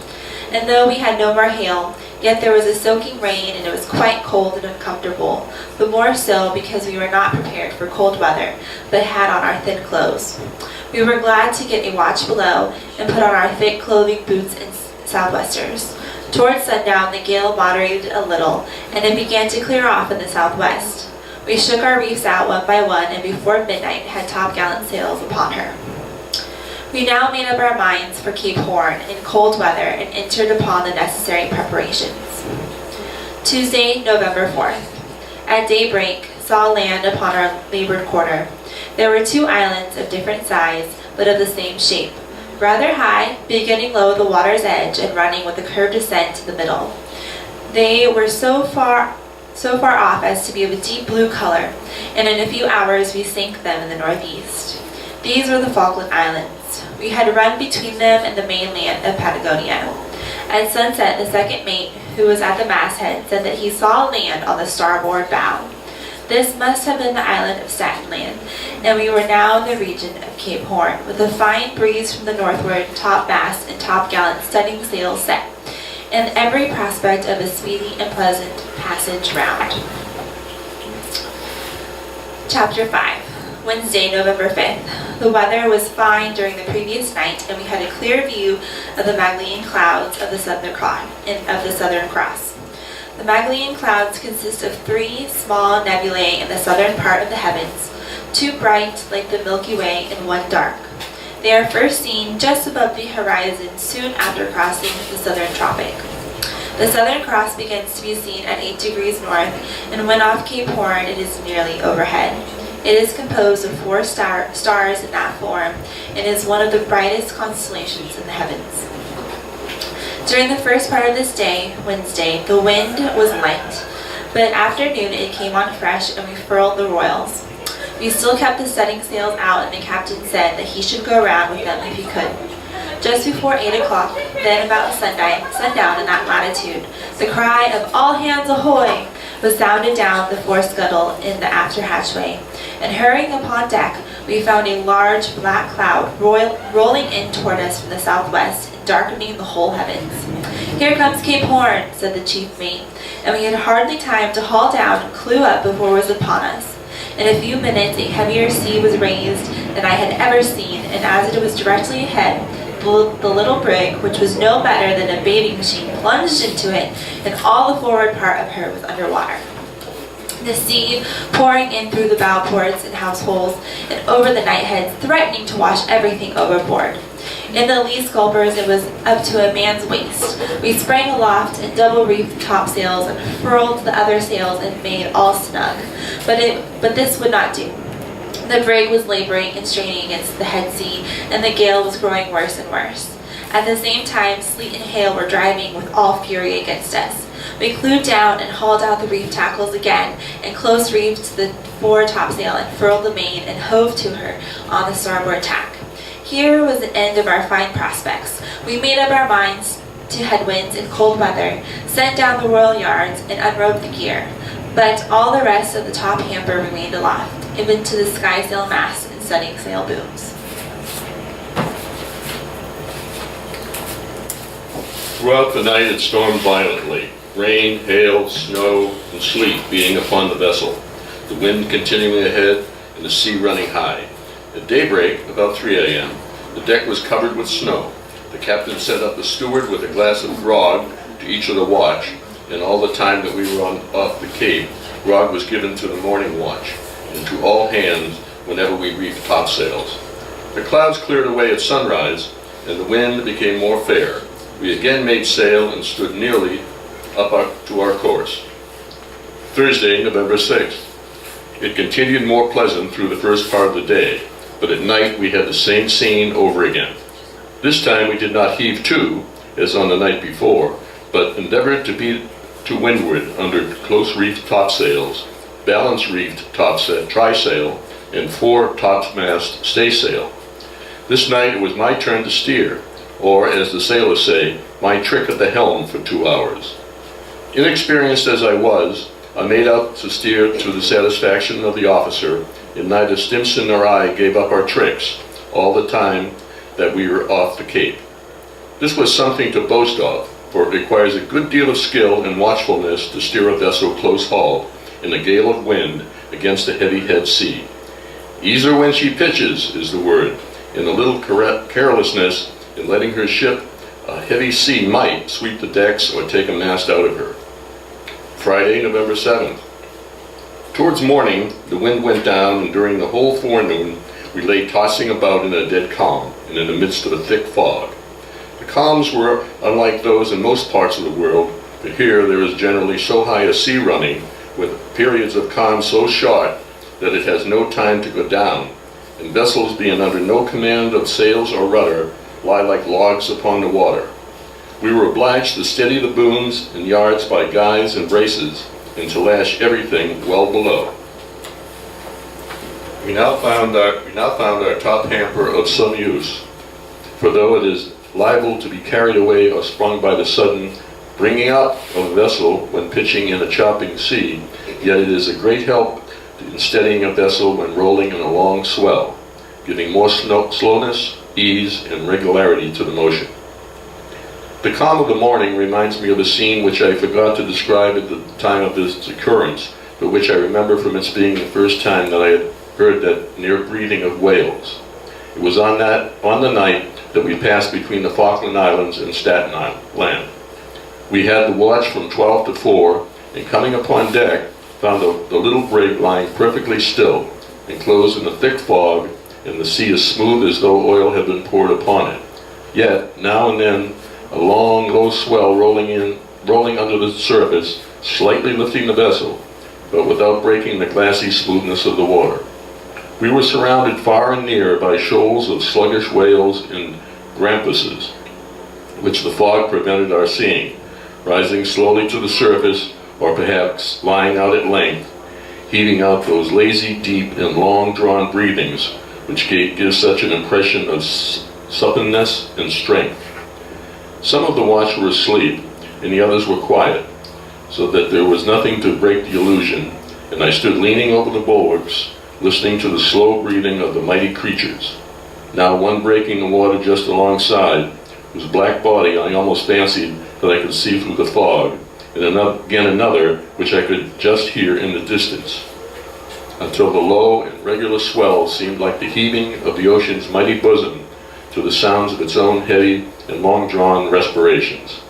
And though we had no more hail, yet there was a soaking rain and it was quite cold and uncomfortable, the more so because we were not prepared for cold weather, but had on our thin clothes. We were glad to get a watch below and put on our thick clothing, boots, and southwesters. Towards sundown, the gale moderated a little, and it began to clear off in the southwest. We shook our reefs out one by one, and before midnight had topgallant sails upon her. We now made up our minds for Cape Horn in cold weather and entered upon the necessary preparations. Tuesday, November 4th. At daybreak, saw land upon our larboard quarter. There were 2 islands of different size, but of the same shape, rather high, beginning low at the water's edge and running with a curved ascent to the middle. They were so far off as to be of a deep blue color, and in a few hours we sank them in the northeast. These were the Falkland Islands. We had run between them and the mainland of Patagonia. At sunset, the second mate, who was at the masthead, said that he saw land on the starboard bow. This must have been the island of Staten Land, and we were now in the region of Cape Horn, with a fine breeze from the northward, topmast and topgallant studding sails set, and every prospect of a speedy and pleasant passage round. Chapter 5. Wednesday, November 5th. The weather was fine during the previous night, and we had a clear view of the Magellan clouds of the Southern Cross. The Magellan clouds consist of 3 small nebulae in the southern part of the heavens, 2 bright like the Milky Way and 1 dark. They are first seen just above the horizon soon after crossing the southern tropic. The Southern Cross begins to be seen at 8 degrees north, and when off Cape Horn it is nearly overhead. It is composed of 4 stars in that form, and is one of the brightest constellations in the heavens. During the first part of this day, Wednesday, the wind was light, but at afternoon it came on fresh and we furled the royals. We still kept the setting sails out, and the captain said that he should go round with them if he could. Just before 8 o'clock, then about sundown in that latitude, the cry of "All hands ahoy!" was sounded down the fore scuttle in the after hatchway, and hurrying upon deck, we found a large black cloud rolling in toward us from the southwest, darkening the whole heavens. "Here comes Cape Horn," said the chief mate, and we had hardly time to haul down and clew up before it was upon us. In a few minutes a heavier sea was raised than I had ever seen, and as it was directly ahead, the little brig, which was no better than a bathing machine, plunged into it, and all the forward part of her was under water. The sea pouring in through the bow ports and house holes and over the nightheads, threatening to wash everything overboard. In the lee scuppers it was up to a man's waist. We sprang aloft and double-reefed topsails and furled the other sails and made all snug. But this would not do. The brig was laboring and straining against the head sea, and the gale was growing worse and worse. At the same time, sleet and hail were driving with all fury against us. We clewed down and hauled out the reef tackles again, and close reefed the fore topsail and furled the main and hove to her on the starboard tack. Here was the end of our fine prospects. We made up our minds to headwinds and cold weather, sent down the royal yards, and unroped the gear. But all the rest of the top hamper remained aloft, even to the skysail mast and studding sail booms. Throughout the night it stormed violently, rain, hail, snow, and sleet being upon the vessel, the wind continuing ahead and the sea running high. At daybreak, about 3 a.m., the deck was covered with snow. The captain sent up a steward with a glass of grog to each of the watch, and all the time that we were off the Cape, grog was given to the morning watch, and to all hands whenever we reefed topsails. The clouds cleared away at sunrise, and the wind became more fair. We again made sail and stood nearly up to our course. Thursday, November 6th. It continued more pleasant through the first part of the day, but at night we had the same scene over again. This time we did not heave to, as on the night before, but endeavored to beat to windward under close reefed topsails, balance reefed trysail, and 4 topmast staysail. This night it was my turn to steer, or as the sailors say, my trick at the helm for 2 hours. Inexperienced as I was, I made out to steer to the satisfaction of the officer, and neither Stimson nor I gave up our tricks all the time that we were off the Cape. This was something to boast of, for it requires a good deal of skill and watchfulness to steer a vessel close hauled in a gale of wind against a heavy head sea. Ease her when she pitches is the word, and a little carelessness in letting her ship a heavy sea might sweep the decks or take a mast out of her. Friday, November 7th. Towards morning, the wind went down, and during the whole forenoon, we lay tossing about in a dead calm and in the midst of a thick fog. The calms were unlike those in most parts of the world, but here there is generally so high a sea running, with periods of calm so short that it has no time to go down, and vessels being under no command of sails or rudder lie like logs upon the water. We were obliged to steady the booms and yards by guys and braces, and to lash everything well below. We now found our top hamper of some use, for though it is liable to be carried away or sprung by the sudden bringing up of a vessel when pitching in a chopping sea, yet it is a great help in steadying a vessel when rolling in a long swell, giving more slowness, ease, and regularity to the motion. The calm of the morning reminds me of a scene which I forgot to describe at the time of its occurrence, but which I remember from its being the first time that I had heard that near breathing of whales. It was on the night that we passed between the Falkland Islands and Staten Island. We had the watch from 12 to 4, and coming upon deck, found the little brig lying perfectly still, enclosed in a thick fog, and the sea as smooth as though oil had been poured upon it. Yet, now and then, a long, low swell rolling under the surface, slightly lifting the vessel, but without breaking the glassy smoothness of the water. We were surrounded far and near by shoals of sluggish whales and grampuses, which the fog prevented our seeing, rising slowly to the surface, or perhaps lying out at length, heaving out those lazy, deep, and long-drawn breathings, which give such an impression of suppleness and strength. Some of the watch were asleep, and the others were quiet, so that there was nothing to break the illusion, and I stood leaning over the bulwarks, listening to the slow breathing of the mighty creatures. Now one breaking the water just alongside, whose black body I almost fancied that I could see through the fog, and again another which I could just hear in the distance, until the low and regular swell seemed like the heaving of the ocean's mighty bosom to the sounds of its own heavy and long-drawn respirations.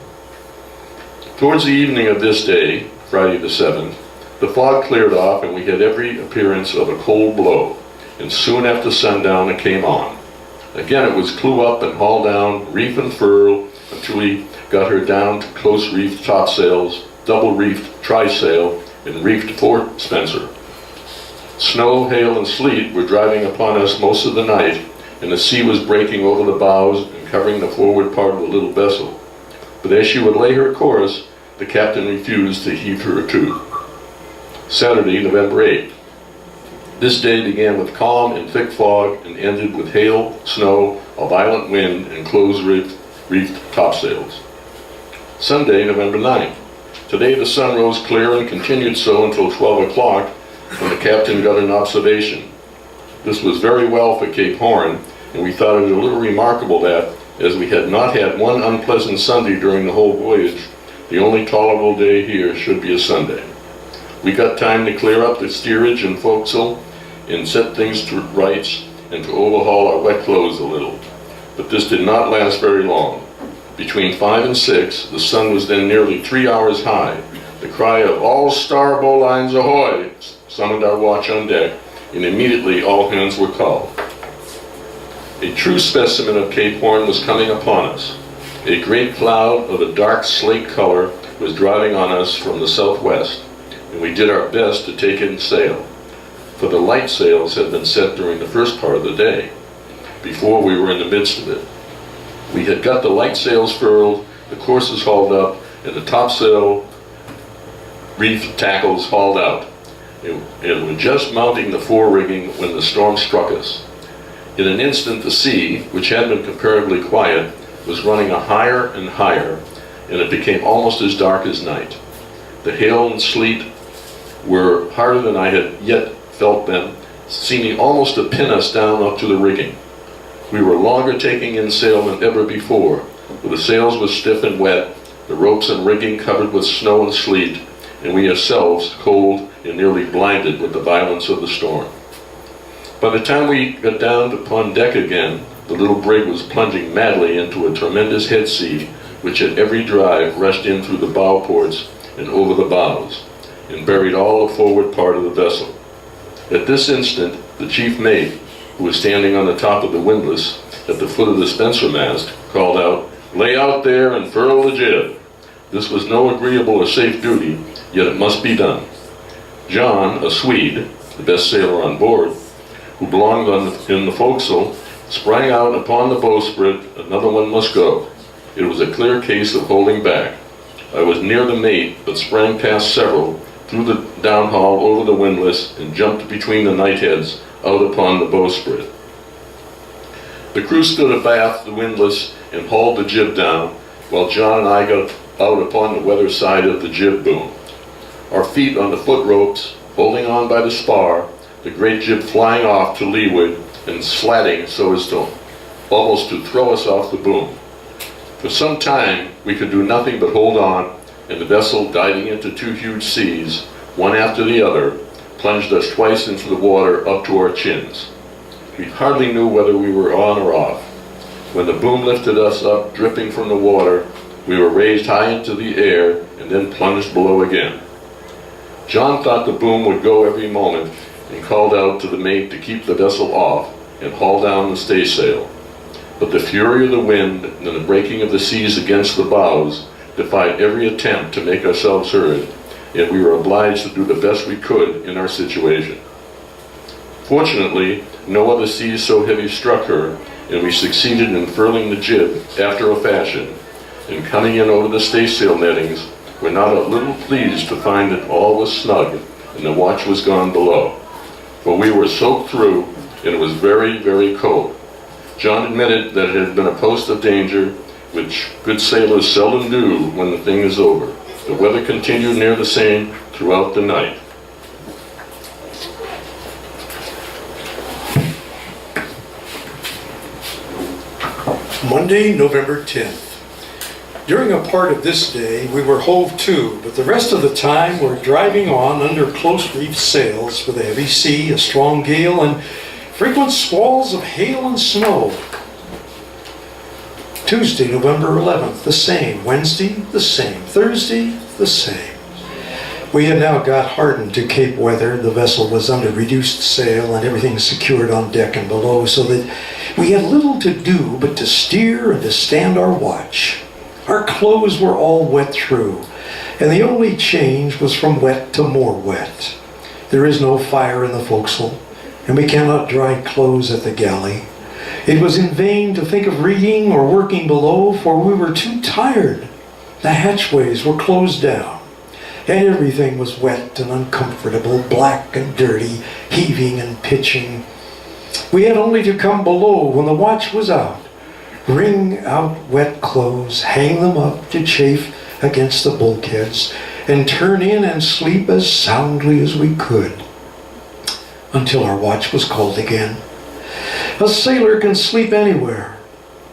Towards the evening of this day, Friday the 7th, the fog cleared off, and we had every appearance of a cold blow, and soon after sundown it came on. Again it was clew up and hauled down, reef and furl, until we got her down to close reefed topsails, double reefed trysail, and reefed forespenser. Snow, hail, and sleet were driving upon us most of the night, and the sea was breaking over the bows and covering the forward part of the little vessel. But as she would lay her course, the captain refused to heave her to. Saturday, November 8th. This day began with calm and thick fog and ended with hail, snow, a violent wind, and close-reefed topsails. Sunday, November 9th. Today the sun rose clear and continued so until 12 o'clock, when the captain got an observation. This was very well for Cape Horn, and we thought it a little remarkable that, as we had not had one unpleasant Sunday during the whole voyage, the only tolerable day here should be a Sunday. We got time to clear up the steerage and forecastle, and set things to rights, and to overhaul our wet clothes a little. But this did not last very long. Between 5 and 6, the sun was then nearly 3 hours high. The cry of "All star bowlines ahoy!" summoned our watch on deck, and immediately all hands were called. A true specimen of Cape Horn was coming upon us. A great cloud of a dark slate color was driving on us from the southwest, and we did our best to take in sail, for the light sails had been set during the first part of the day, before we were in the midst of it. We had got the light sails furled, the courses hauled up, and the topsail reef tackles hauled out. and were just mounting the fore rigging when the storm struck us. In an instant, the sea, which had been comparatively quiet, was running higher and higher, and it became almost as dark as night. The hail and sleet were harder than I had yet felt them, seeming almost to pin us down up to the rigging. We were longer taking in sail than ever before, for the sails were stiff and wet, the ropes and rigging covered with snow and sleet, and we ourselves cold and nearly blinded with the violence of the storm. By the time we got down upon deck again, the little brig was plunging madly into a tremendous head sea, which at every drive rushed in through the bow ports and over the bows, and buried all the forward part of the vessel. At this instant, the chief mate, who was standing on the top of the windlass at the foot of the spencer mast, called out, "Lay out there and furl the jib." This was no agreeable or safe duty, yet it must be done. John, a Swede, the best sailor on board, who belonged in the forecastle, sprang out upon the bowsprit. Another one must go. It was a clear case of holding back. I was near the mate, but sprang past several, through the downhaul over the windlass, and jumped between the knightheads out upon the bowsprit. The crew stood abaft the windlass and hauled the jib down, while John and I got out upon the weather side of the jib boom. Our feet on the foot ropes, holding on by the spar, the great jib flying off to leeward and slatting so as to almost to throw us off the boom. For some time we could do nothing but hold on, and the vessel, diving into two huge seas, one after the other, plunged us twice into the water up to our chins. We hardly knew whether we were on or off. When the boom lifted us up, dripping from the water, we were raised high into the air and then plunged below again. John thought the boom would go every moment and called out to the mate to keep the vessel off and haul down the staysail. But the fury of the wind and the breaking of the seas against the bows defied every attempt to make ourselves heard, and we were obliged to do the best we could in our situation. Fortunately, no other seas so heavy struck her, and we succeeded in furling the jib after a fashion, and coming in over the staysail nettings, were not a little pleased to find that all was snug and the watch was gone below. For we were soaked through, and it was very, very cold. John admitted that it had been a post of danger, which good sailors seldom do when the thing is over. The weather continued near the same throughout the night. Monday, November 10th. During a part of this day, we were hove to, but the rest of the time we're driving on under close reefed sails with a heavy sea, a strong gale, and frequent squalls of hail and snow. Tuesday, November 11th, the same. Wednesday, the same. Thursday, the same. We had now got hardened to Cape weather. The vessel was under reduced sail and everything secured on deck and below, so that we had little to do but to steer and to stand our watch. Our clothes were all wet through, and the only change was from wet to more wet. There is no fire in the forecastle, and we cannot dry clothes at the galley. It was in vain to think of reading or working below, for we were too tired. The hatchways were closed down, and everything was wet and uncomfortable, black and dirty, heaving and pitching. We had only to come below when the watch was out, wring out wet clothes, hang them up to chafe against the bulkheads, and turn in and sleep as soundly as we could, until our watch was called again. A sailor can sleep anywhere.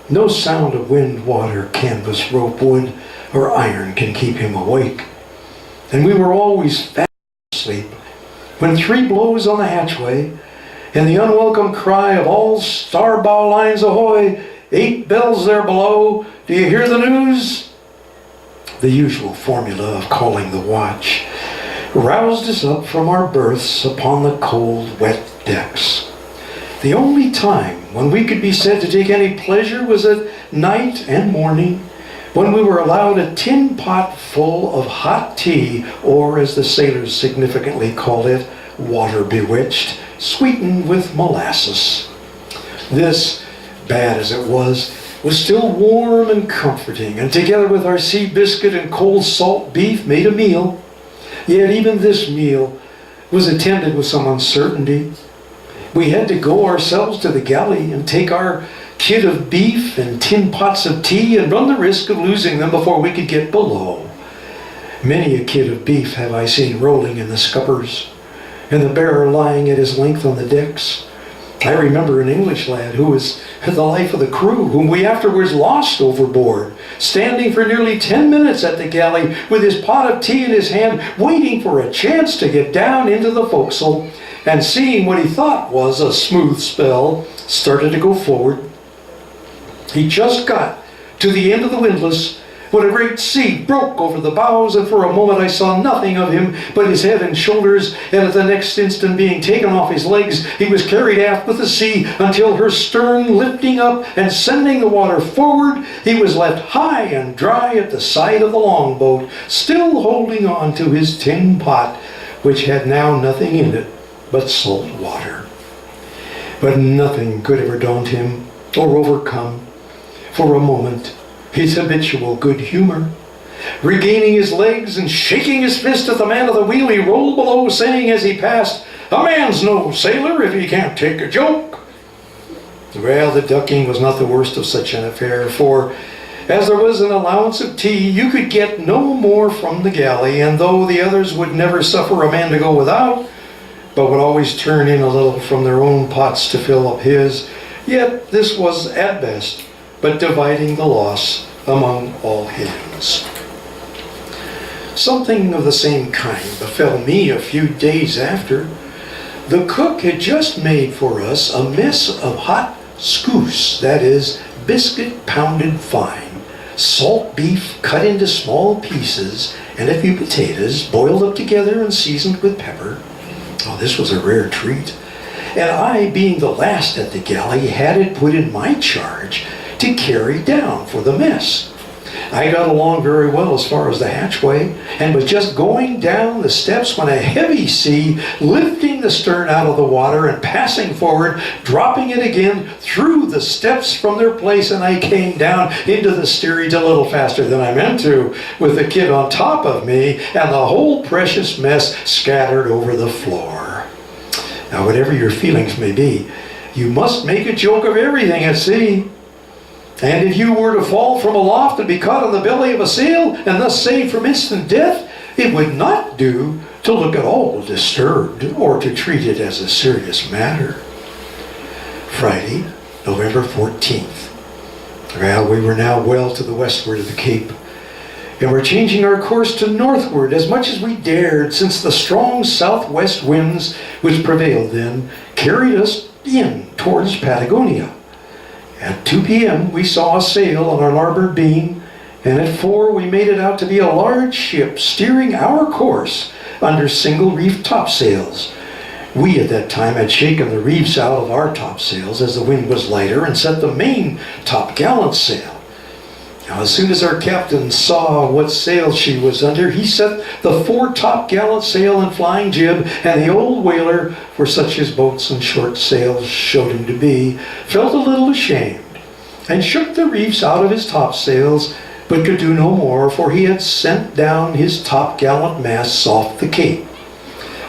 No sound of wind, water, canvas, rope, wood, or iron can keep him awake. And we were always fast asleep when 3 blows on the hatchway and the unwelcome cry of all starbow lines ahoy, 8 bells there below, do you hear the news? The usual formula of calling the watch roused us up from our berths upon the cold, wet decks. The only time when we could be said to take any pleasure was at night and morning, when we were allowed a tin pot full of hot tea, or as the sailors significantly called it, water bewitched, sweetened with molasses. This, bad as it was still warm and comforting, and together with our sea biscuit and cold salt beef made a meal. Yet even this meal was attended with some uncertainty. We had to go ourselves to the galley and take our kit of beef and tin pots of tea and run the risk of losing them before we could get below. Many a kit of beef have I seen rolling in the scuppers, and the bearer lying at his length on the decks. I remember an English lad who was the life of the crew, whom we afterwards lost overboard, standing for nearly 10 minutes at the galley with his pot of tea in his hand, waiting for a chance to get down into the forecastle, and seeing what he thought was a smooth spell, started to go forward. He just got to the end of the windlass when a great sea broke over the bows, and for a moment I saw nothing of him but his head and shoulders, and at the next instant, being taken off his legs, he was carried aft with the sea until, her stern lifting up and sending the water forward, he was left high and dry at the side of the longboat, still holding on to his tin pot, which had now nothing in it but salt water. But nothing could ever daunt him or overcome, for a moment, his habitual good humor. Regaining his legs and shaking his fist at the man of the wheel, he rolled below, saying as he passed, "A man's no sailor if he can't take a joke." Well, the ducking was not the worst of such an affair, for as there was an allowance of tea, you could get no more from the galley, and though the others would never suffer a man to go without, but would always turn in a little from their own pots to fill up his, yet this was at best but dividing the loss among all hands. Something of the same kind befell me a few days after. The cook had just made for us a mess of hot scouse, that is, biscuit pounded fine, salt beef cut into small pieces, and a few potatoes boiled up together and seasoned with pepper. Oh, this was a rare treat. And I, being the last at the galley, had it put in my charge to carry down for the mess. I got along very well as far as the hatchway, and was just going down the steps when a heavy sea, lifting the stern out of the water and passing forward, dropping it again, threw the steps from their place, and I came down into the steerage a little faster than I meant to, with the kid on top of me, and the whole precious mess scattered over the floor. Now, whatever your feelings may be, you must make a joke of everything at sea. And if you were to fall from aloft and be caught on the belly of a sail, and thus saved from instant death, it would not do to look at all disturbed, or to treat it as a serious matter. Friday, November 14th. Well, we were now well to the westward of the Cape, and were changing our course to northward as much as we dared, since the strong southwest winds which prevailed then carried us in towards Patagonia. At 2 p.m. we saw a sail on our larboard beam, and at 4 we made it out to be a large ship steering our course under single reef topsails. We at that time had shaken the reefs out of our topsails as the wind was lighter, and set the main topgallant sail. Now, as soon as our captain saw what sail she was under, he set the fore topgallant sail and flying jib, and the old whaler, for such his boats and short sails showed him to be, felt a little ashamed, and shook the reefs out of his topsails, but could do no more, for he had sent down his topgallant masts off the Cape.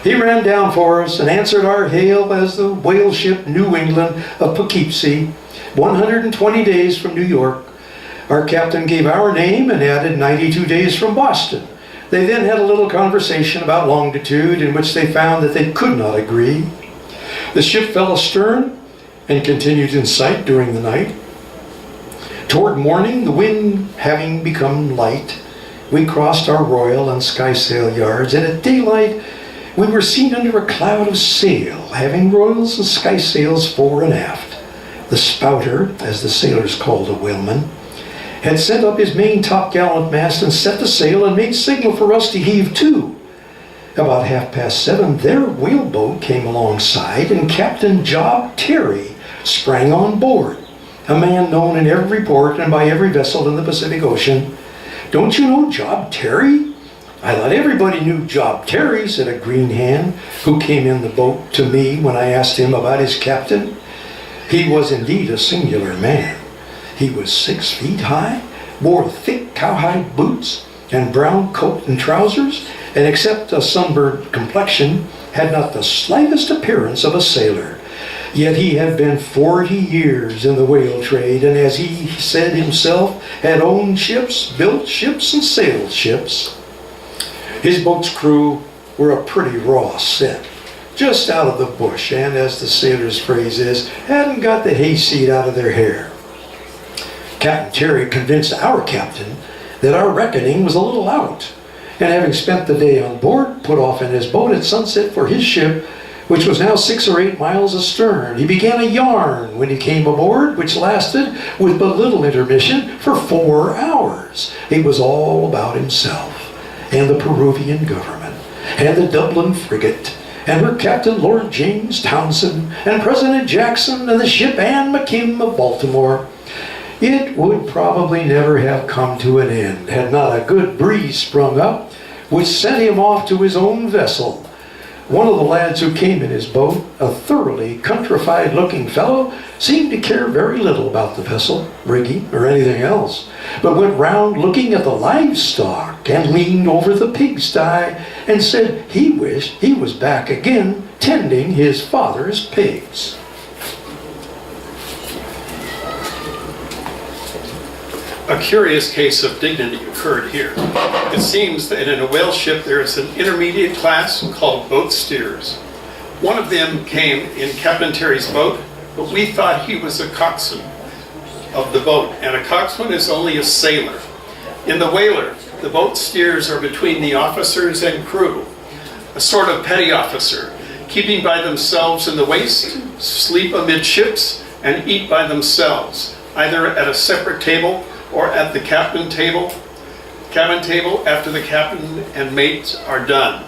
He ran down for us and answered our hail as the whale ship New England of Poughkeepsie, 120 days from New York. Our captain gave our name and added 92 days from Boston. They then had a little conversation about longitude, in which they found that they could not agree. The ship fell astern and continued in sight during the night. Toward morning, the wind having become light, we crossed our royal and skysail yards, and at daylight we were seen under a cloud of sail, having royals and skysails fore and aft. The spouter, as the sailors called a whaleman, had sent up his main topgallant mast and set the sail and made signal for us to heave to. About 7:30, their whaleboat came alongside, and Captain Job Terry sprang on board, a man known in every port and by every vessel in the Pacific Ocean. "Don't you know Job Terry?" "I thought everybody knew Job Terry," said a green hand who came in the boat to me when I asked him about his captain. He was indeed a singular man. He was 6 feet high, wore thick cowhide boots and brown coat and trousers, and except a sunburned complexion, had not the slightest appearance of a sailor. Yet he had been 40 years in the whale trade, and as he said himself, had owned ships, built ships, and sailed ships. His boat's crew were a pretty raw set, just out of the bush, and as the sailor's phrase is, hadn't got the hayseed out of their hair. Captain Terry convinced our captain that our reckoning was a little out, and having spent the day on board, put off in his boat at sunset for his ship, which was now 6 or 8 miles astern. He began a yarn when he came aboard, which lasted, with but little intermission, for 4 hours. It was all about himself, and the Peruvian government, and the Dublin frigate, and her captain Lord James Townsend, and President Jackson, and the ship Anne McKim of Baltimore. It would probably never have come to an end had not a good breeze sprung up, which sent him off to his own vessel. One of the lads who came in his boat, a thoroughly countrified-looking fellow, seemed to care very little about the vessel, rigging, or anything else, but went round looking at the livestock and leaned over the pigsty and said he wished he was back again tending his father's pigs. A curious case of dignity occurred here. It seems that in a whale ship there is an intermediate class called boat steerers. One of them came in Captain Terry's boat, but we thought he was a coxswain of the boat, and a coxswain is only a sailor. In the whaler, the boat steers are between the officers and crew, a sort of petty officer, keeping by themselves in the waist, sleep amidships, and eat by themselves, either at a separate table or at the cabin table after the captain and mates are done.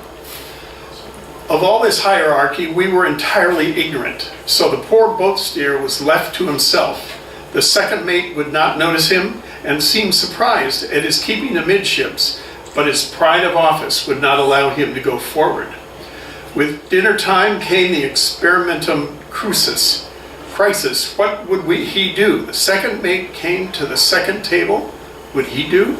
Of all this hierarchy, we were entirely ignorant, so the poor boat steer was left to himself. The second mate would not notice him and seemed surprised at his keeping amidships, but his pride of office would not allow him to go forward. With dinner time came the experimentum crucis. Crisis, what would he do? The second mate came to the second table. Would he do?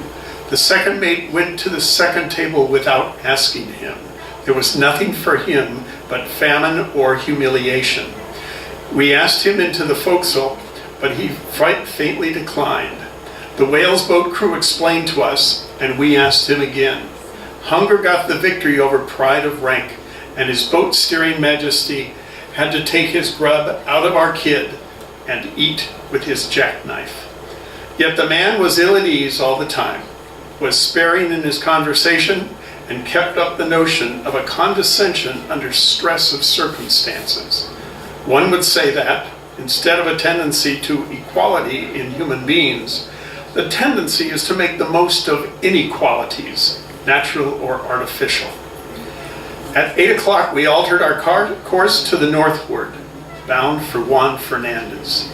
The second mate went to the second table without asking him. There was nothing for him but famine or humiliation. We asked him into the forecastle, but he faintly declined. The whale's boat crew explained to us, and we asked him again. Hunger got the victory over pride of rank, and his boat steering majesty had to take his grub out of our kid and eat with his jackknife. Yet the man was ill at ease all the time, was sparing in his conversation, and kept up the notion of a condescension under stress of circumstances. One would say that, instead of a tendency to equality in human beings, the tendency is to make the most of inequalities, natural or artificial. At 8 o'clock, we altered our course to the northward, bound for Juan Fernandez.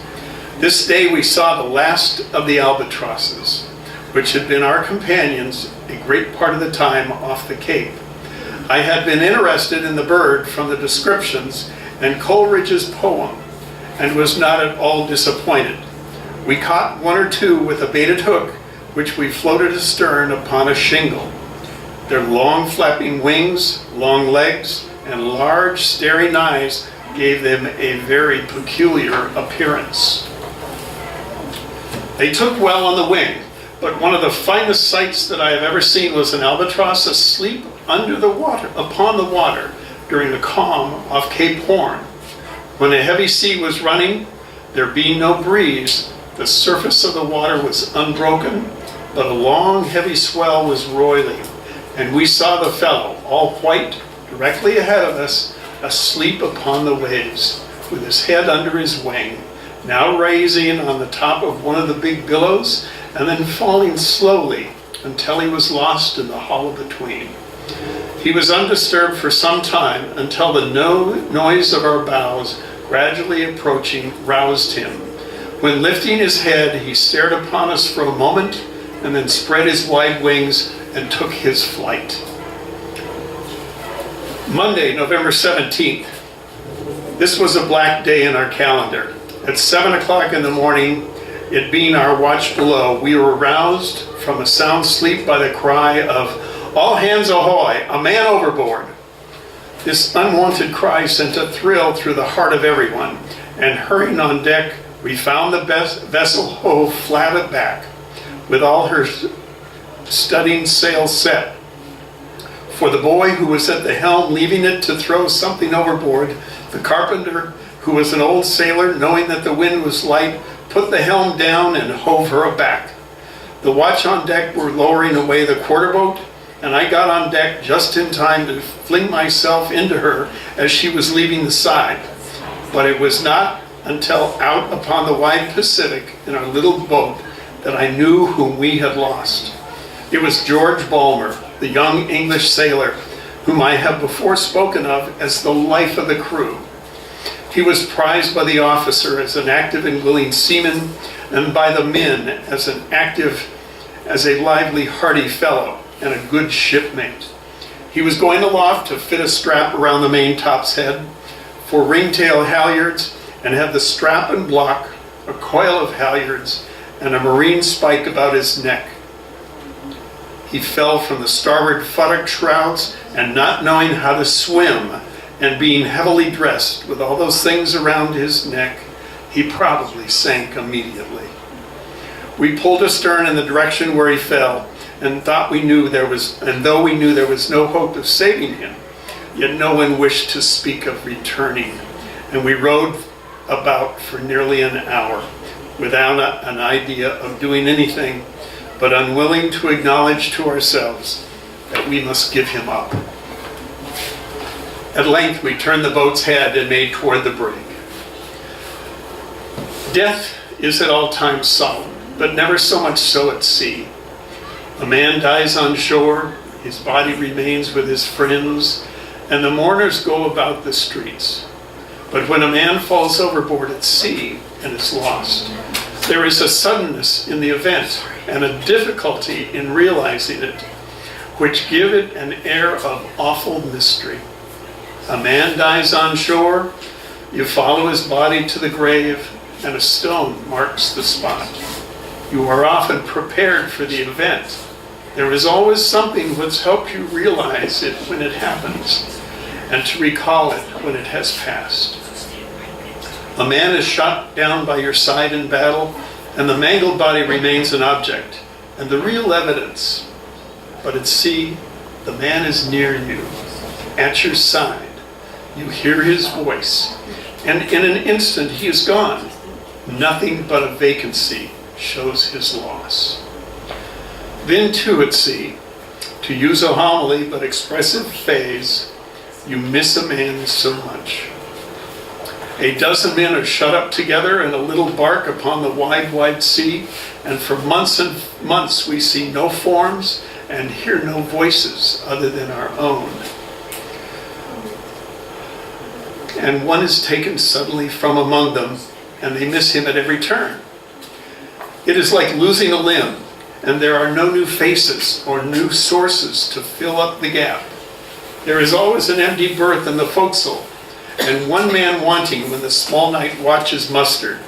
This day we saw the last of the albatrosses, which had been our companions a great part of the time off the Cape. I had been interested in the bird from the descriptions and Coleridge's poem, and was not at all disappointed. We caught 1 or 2 with a baited hook, which we floated astern upon a shingle. Their long flapping wings, long legs, and large staring eyes gave them a very peculiar appearance. They took well on the wing, but one of the finest sights that I have ever seen was an albatross asleep under the water, upon the water, during the calm off Cape Horn. When a heavy sea was running, there being no breeze, the surface of the water was unbroken, but a long heavy swell was roiling, and we saw the fellow, all white, directly ahead of us, asleep upon the waves, with his head under his wing, now raising on the top of one of the big billows, and then falling slowly until he was lost in the hollow between. He was undisturbed for some time until the noise of our bows gradually approaching roused him. When lifting his head, he stared upon us for a moment and then spread his wide wings and took his flight. Monday, November 17th. This was a black day in our calendar. At 7 o'clock in the morning, it being our watch below, we were roused from a sound sleep by the cry of, "All hands ahoy, a man overboard." This unwanted cry sent a thrill through the heart of everyone, and hurrying on deck, we found the vessel hove flat aback, with all her studding sails set. For the boy who was at the helm leaving it to throw something overboard, the carpenter, who was an old sailor, knowing that the wind was light, put the helm down and hove her aback. The watch on deck were lowering away the quarterboat, and I got on deck just in time to fling myself into her as she was leaving the side. But it was not until out upon the wide Pacific in our little boat that I knew whom we had lost. It was George Balmer, the young English sailor, whom I have before spoken of as the life of the crew. He was prized by the officer as an active and willing seaman, and by the men as a lively, hearty fellow, and a good shipmate. He was going aloft to fit a strap around the main top's head for ringtail halyards, and had the strap and block, a coil of halyards, and a marine spike about his neck. He fell from the starboard futtock shrouds, and not knowing how to swim, and being heavily dressed with all those things around his neck, he probably sank immediately. We pulled astern in the direction where he fell, and though we knew there was no hope of saving him, yet no one wished to speak of returning, and we rowed about for nearly an hour without an idea of doing anything, but unwilling to acknowledge to ourselves that we must give him up. At length we turned the boat's head and made toward the brig. Death is at all times solemn, but never so much so at sea. A man dies on shore, his body remains with his friends, and the mourners go about the streets. But when a man falls overboard at sea and is lost, there is a suddenness in the event and a difficulty in realizing it, which give it an air of awful mystery. A man dies on shore, you follow his body to the grave, and a stone marks the spot. You are often prepared for the event. There is always something which helps you realize it when it happens, and to recall it when it has passed. A man is shot down by your side in battle, and the mangled body remains an object, and the real evidence. But at sea, the man is near you, at your side. You hear his voice, and in an instant he is gone. Nothing but a vacancy shows his loss. Then too at sea, to use a homily but expressive phrase, you miss a man so much. A dozen men are shut up together in a little bark upon the wide, wide sea, and for months and months we see no forms and hear no voices other than our own. And one is taken suddenly from among them, and they miss him at every turn. It is like losing a limb, and there are no new faces or new sources to fill up the gap. There is always an empty berth in the forecastle, and one man wanting when the small night watch is mustered.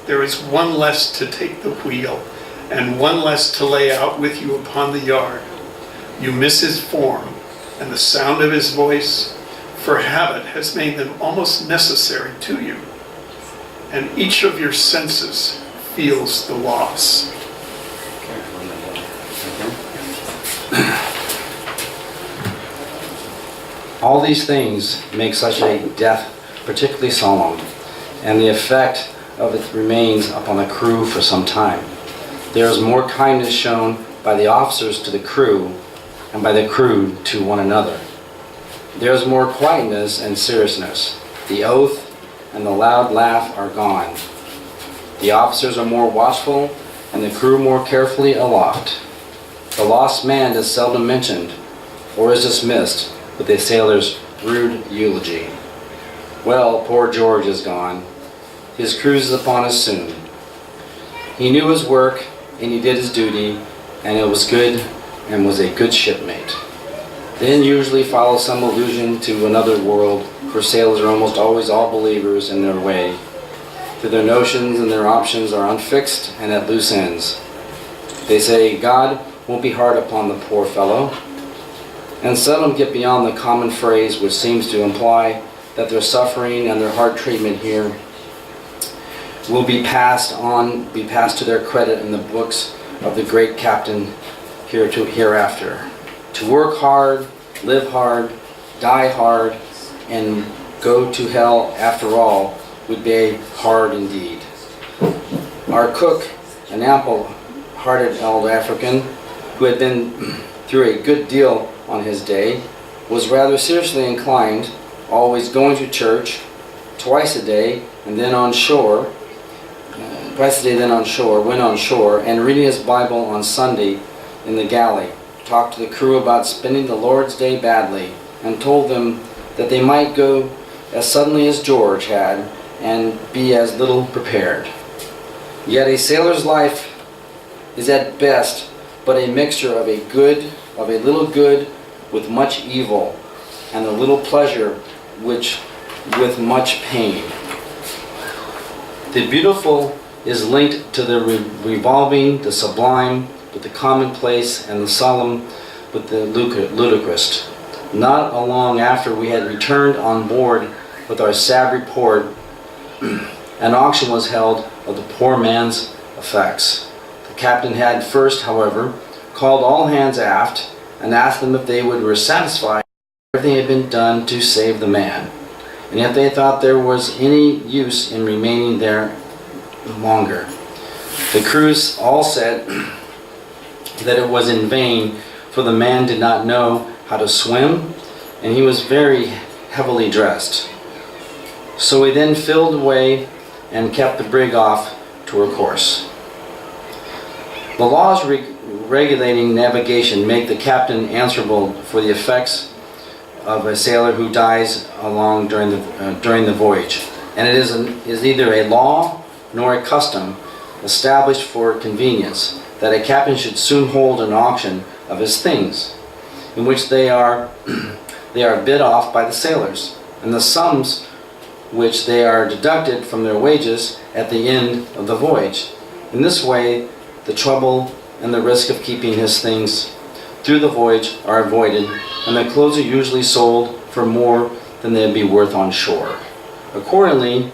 There is one less to take the wheel, and one less to lay out with you upon the yard. You miss his form and the sound of his voice, for habit has made them almost necessary to you, and each of your senses feels the loss. All these things make such a death particularly solemn, and the effect of it remains upon the crew for some time. There is more kindness shown by the officers to the crew, and by the crew to one another. There is more quietness and seriousness. The oath and the loud laugh are gone. The officers are more watchful, and the crew more carefully aloft. The lost man is seldom mentioned, or is dismissed with a sailor's rude eulogy. Well, poor George is gone. His cruise is upon us soon. He knew his work, and he did his duty, and it was good, and was a good shipmate. Then usually follows some allusion to another world, for sailors are almost always all believers in their way. For their notions and their options are unfixed and at loose ends. They say, God won't be hard upon the poor fellow. and seldom get beyond the common phrase which seems to imply that their suffering and their hard treatment here will be passed to their credit in the books of the great captain hereafter. To work hard, live hard, die hard, and go to hell after all would be hard indeed. Our cook, an ample-hearted old African who had been through a good deal on his day, was rather seriously inclined, always going to church twice a day, then on shore, when on shore, and reading his Bible on Sunday in the galley. Talked to the crew about spending the Lord's Day badly, and told them that they might go as suddenly as George had, and be as little prepared. Yet a sailor's life is at best but a mixture of a little good with much evil, and a little pleasure with much pain. The beautiful is linked to the revolving, the sublime with the commonplace, and the solemn with the ludicrous. Not long after we had returned on board with our sad report, an auction was held of the poor man's effects. The captain had first, however, called all hands aft and asked them if they were satisfied everything had been done to save the man, and if they thought there was any use in remaining there longer. The crews all said that it was in vain, for the man did not know how to swim, and he was very heavily dressed. So we then filled away and kept the brig off to her course. The laws regulating navigation make the captain answerable for the effects of a sailor who dies along during the voyage, and it is neither a law nor a custom established for convenience that a captain should soon hold an auction of his things, in which they are bid off by the sailors, and the sums which they are deducted from their wages at the end of the voyage. In this way, the trouble and the risk of keeping his things through the voyage are avoided, and the clothes are usually sold for more than they'd be worth on shore. Accordingly,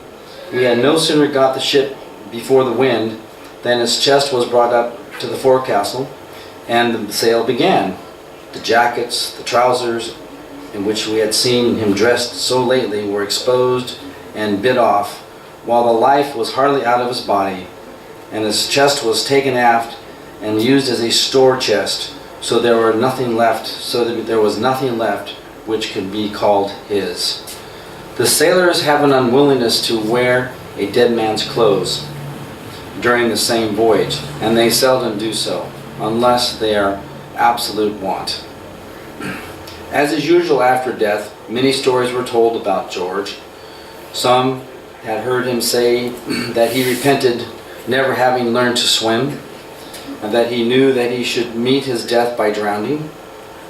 we had no sooner got the ship before the wind than his chest was brought up to the forecastle, and the sail began. The jackets, the trousers, in which we had seen him dressed so lately, were exposed and bid off, while the life was hardly out of his body, and his chest was taken aft and used as a store chest, so there was nothing left which could be called his. The sailors have an unwillingness to wear a dead man's clothes during the same voyage, and they seldom do so, unless they are absolute want. As is usual after death, many stories were told about George. Some had heard him say that he repented never having learned to swim, and that he knew that he should meet his death by drowning.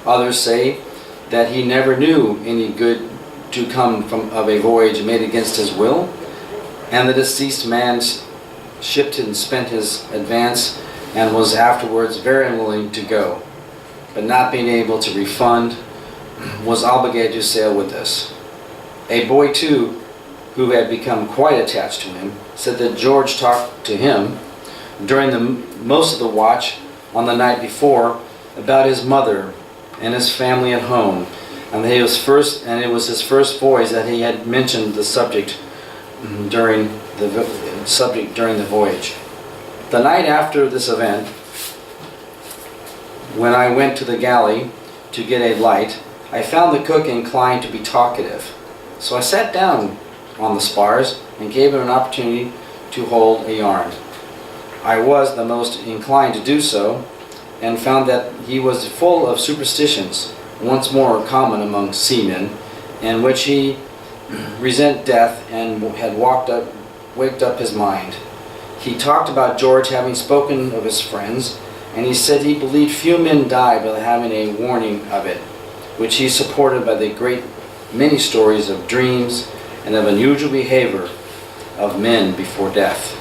Others say that he never knew any good to come of a voyage made against his will, and the deceased man shipped and spent his advance and was afterwards very unwilling to go, but not being able to refund, was obligated to sail with us. A boy too, who had become quite attached to him, said that George talked to him during most of the watch on the night before about his mother and his family at home, and it was his first voyage that he had mentioned the subject during the voyage. The night after this event, when I went to the galley to get a light, I found the cook inclined to be talkative. So I sat down on the spars and gave him an opportunity to hold a yarn. I was the most inclined to do so, and found that he was full of superstitions, once more common among seamen, in which he resent death and had waked up his mind. He talked about George having spoken of his friends, and he said he believed few men died without having a warning of it, which he supported by the great many stories of dreams and of unusual behavior of men before death.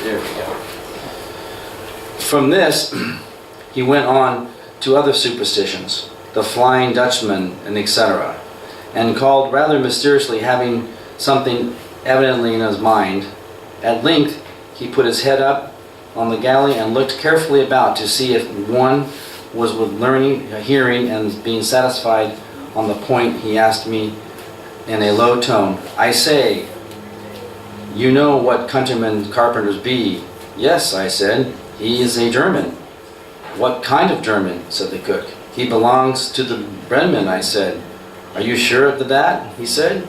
There we go. From this, he went on to other superstitions, the Flying Dutchman, and etc., and called rather mysteriously, having something evidently in his mind. At length, he put his head up on the galley and looked carefully about to see if one was with learning, hearing, and being satisfied on the point. He asked me in a low tone, "I say, you know what countrymen carpenters be?" "Yes," I said, "he is a German." "What kind of German?" said the cook. "He belongs to the Bremen," I said. "Are you sure of that?" he said.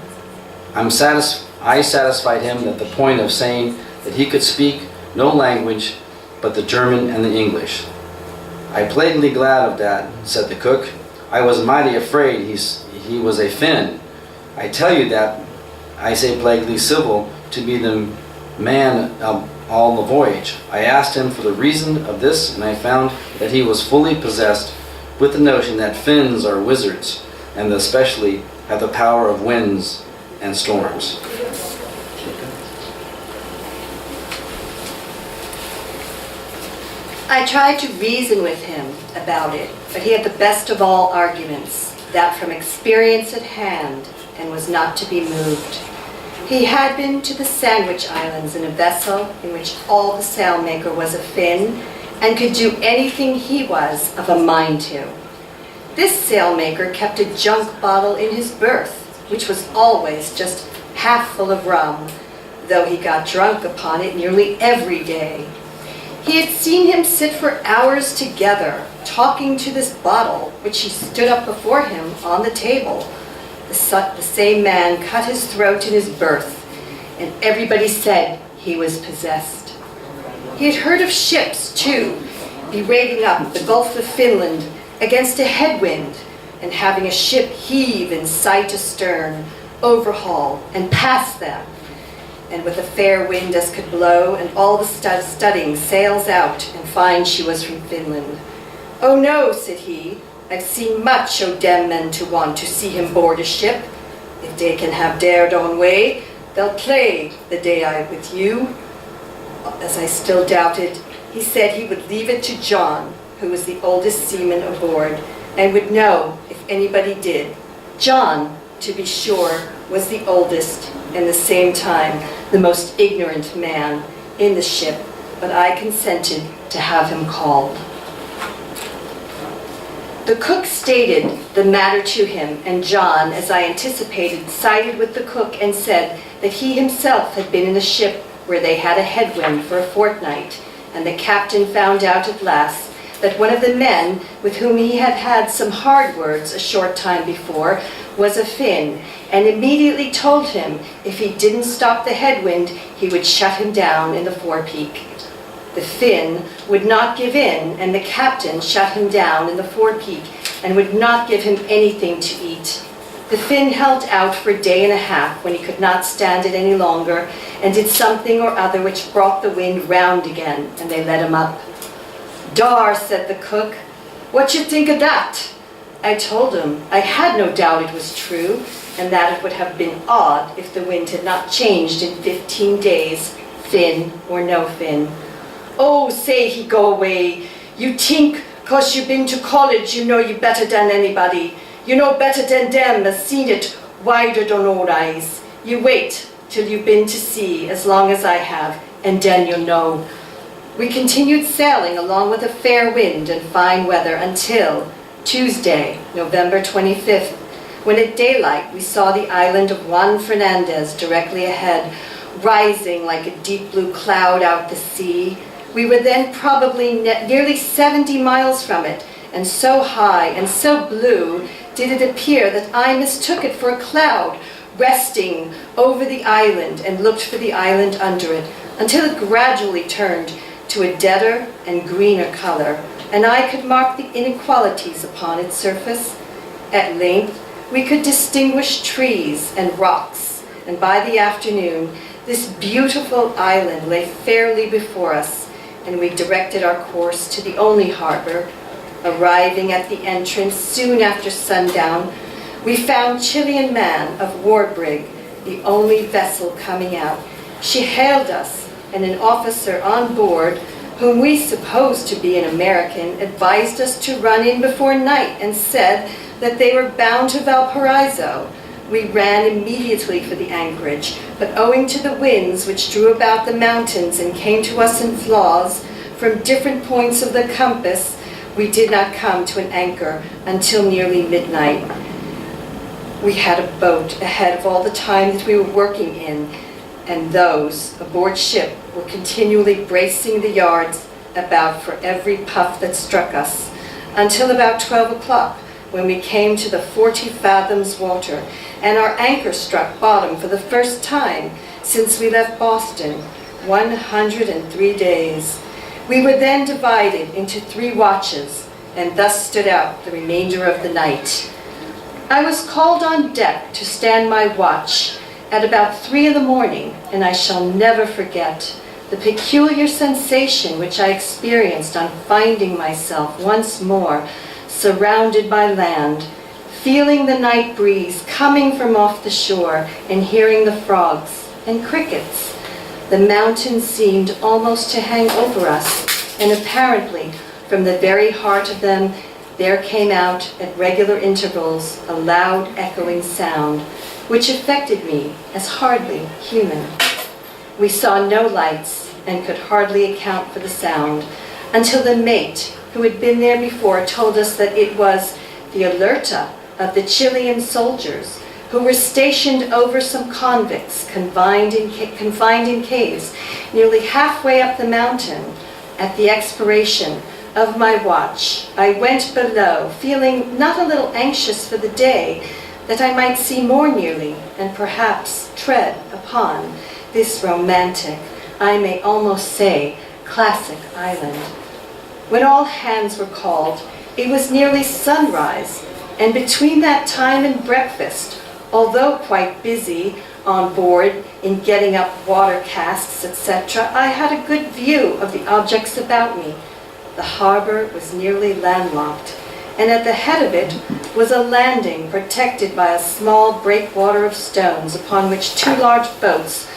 I satisfied him at the point of saying that he could speak no language but the German and the English. "I plainly glad of that," said the cook. "I was mighty afraid he was a Finn. I tell you that I say plainly civil to be the man of all the voyage. I asked him for the reason of this, and I found that he was fully possessed with the notion that Finns are wizards, and especially have the power of winds and storms." I tried to reason with him about it, but he had the best of all arguments, that from experience at hand, and was not to be moved. He had been to the Sandwich Islands in a vessel in which all the sailmaker was a Finn, and could do anything he was of a mind to. This sailmaker kept a junk bottle in his berth, which was always just half full of rum, though he got drunk upon it nearly every day. He had seen him sit for hours together, talking to this bottle, which he stood up before him on the table. The same man cut his throat in his berth, and everybody said he was possessed. He had heard of ships, too, berating up the Gulf of Finland against a headwind, and having a ship heave in sight astern, overhaul, and pass them, and with a fair wind as could blow, and all the studding sails out, and find she was from Finland. "Oh no," said he, "I've seen much o' dem men to want to see him board a ship. If they can have their own way, they'll play the day I with you." As I still doubted, he said he would leave it to John, who was the oldest seaman aboard, and would know if anybody did. John, to be sure, was the oldest, and the same time the most ignorant man in the ship, but I consented to have him called. The cook stated the matter to him, and John, as I anticipated, sided with the cook and said that he himself had been in a ship where they had a headwind for a fortnight, and the captain found out at last that one of the men with whom he had had some hard words a short time before was a Finn, and immediately told him if he didn't stop the headwind, he would shut him down in the forepeak. The Finn would not give in, and the captain shut him down in the forepeak and would not give him anything to eat. The Finn held out for a day and a half when he could not stand it any longer, and did something or other which brought the wind round again, and they let him up. "Dar," said the cook, "what you think of that?" I told him I had no doubt it was true, and that it would have been odd if the wind had not changed in 15 days, Finn or no Finn. "Oh, say he go away. You think 'cause you been to college you know you better than anybody. You know better than them as seen it wider than old eyes. You wait till you've been to sea as long as I have, and then you'll know." We continued sailing along with a fair wind and fine weather until Tuesday, November 25th, when at daylight we saw the island of Juan Fernandez directly ahead, rising like a deep blue cloud out the sea. We were then probably nearly 70 miles from it, and so high and so blue did it appear that I mistook it for a cloud resting over the island and looked for the island under it, until it gradually turned to a deader and greener color, and I could mark the inequalities upon its surface. At length, we could distinguish trees and rocks, and by the afternoon, this beautiful island lay fairly before us, and we directed our course to the only harbor. Arriving at the entrance soon after sundown, we found Chilean Man of War Brig, the only vessel coming out. She hailed us, and an officer on board, whom we supposed to be an American, advised us to run in before night and said that they were bound to Valparaiso. We ran immediately for the anchorage, but owing to the winds which drew about the mountains and came to us in flaws from different points of the compass, we did not come to an anchor until nearly midnight. We had a boat ahead of all the time that we were working in, and those aboard ship were continually bracing the yards about for every puff that struck us, until about 12 o'clock, when we came to the 40 fathoms water, and our anchor struck bottom for the first time since we left Boston, 103 days. We were then divided into 3 watches, and thus stood out the remainder of the night. I was called on deck to stand my watch at about 3 in the morning, and I shall never forget the peculiar sensation which I experienced on finding myself once more surrounded by land, feeling the night breeze coming from off the shore and hearing the frogs and crickets. The mountains seemed almost to hang over us, and apparently from the very heart of them there came out at regular intervals a loud echoing sound, which affected me as hardly human. We saw no lights and could hardly account for the sound until the mate, who had been there before, told us that it was the alerta of the Chilean soldiers who were stationed over some convicts confined in caves nearly halfway up the mountain. At the expiration of my watch, I went below, feeling not a little anxious for the day, that I might see more nearly and perhaps tread upon this romantic, I may almost say, classic island. When all hands were called, it was nearly sunrise, and between that time and breakfast, although quite busy on board in getting up water casks, etc., I had a good view of the objects about me. The harbor was nearly landlocked, and at the head of it was a landing protected by a small breakwater of stones upon which 2 large boats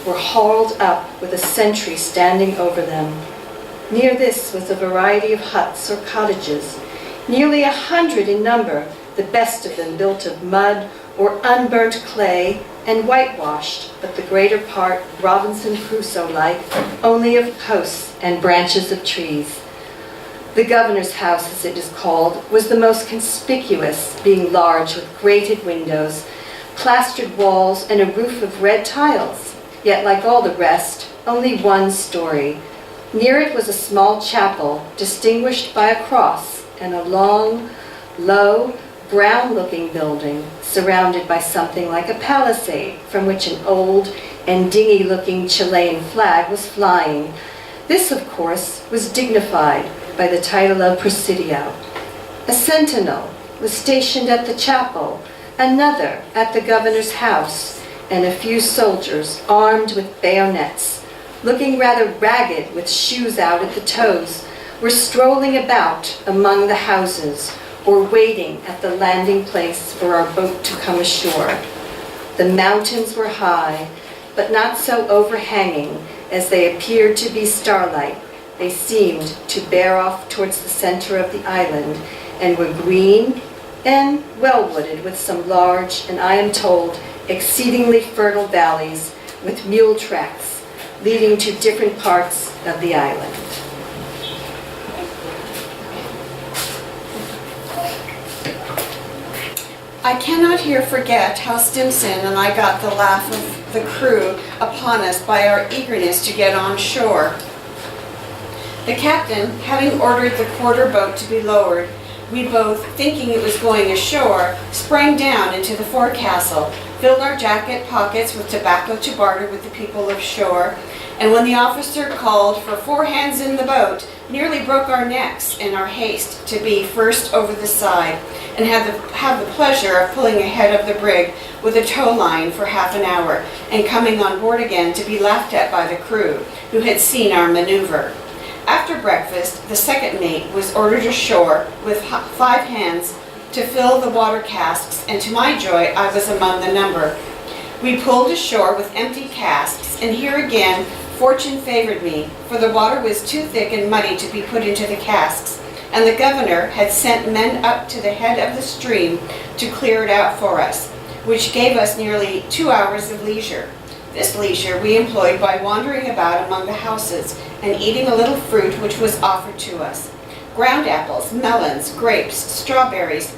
were hauled up with a sentry standing over them. Near this was a variety of huts or cottages, nearly 100 in number, the best of them built of mud or unburnt clay and whitewashed, but the greater part Robinson Crusoe-like, only of posts and branches of trees. The governor's house, as it is called, was the most conspicuous, being large with grated windows, plastered walls, and a roof of red tiles, yet like all the rest, only 1 story. Near it was a small chapel, distinguished by a cross, and a long, low, brown-looking building, surrounded by something like a palisade, from which an old and dingy-looking Chilean flag was flying. This, of course, was dignified by the title of Presidio. A sentinel was stationed at the chapel, another at the governor's house, and a few soldiers, armed with bayonets, looking rather ragged with shoes out at the toes, were strolling about among the houses or waiting at the landing place for our boat to come ashore. The mountains were high, but not so overhanging as they appeared to be starlight. They seemed to bear off towards the center of the island and were green and well-wooded with some large, and I am told, exceedingly fertile valleys with mule tracks leading to different parts of the island. I cannot here forget how Stimson and I got the laugh of the crew upon us by our eagerness to get on shore. The captain, having ordered the quarter boat to be lowered, we both, thinking it was going ashore, sprang down into the forecastle, filled our jacket pockets with tobacco to barter with the people of shore, and when the officer called for 4 hands in the boat, nearly broke our necks in our haste to be first over the side, and have the pleasure of pulling ahead of the brig with a tow line for half an hour, and coming on board again to be laughed at by the crew, who had seen our maneuver. After breakfast, the second mate was ordered ashore with 5 hands to fill the water casks, and to my joy, I was among the number. We pulled ashore with empty casks, and here again Fortune favored me, for the water was too thick and muddy to be put into the casks, and the governor had sent men up to the head of the stream to clear it out for us, which gave us nearly 2 hours of leisure. This leisure we employed by wandering about among the houses and eating a little fruit which was offered to us. Ground apples, melons, grapes, strawberries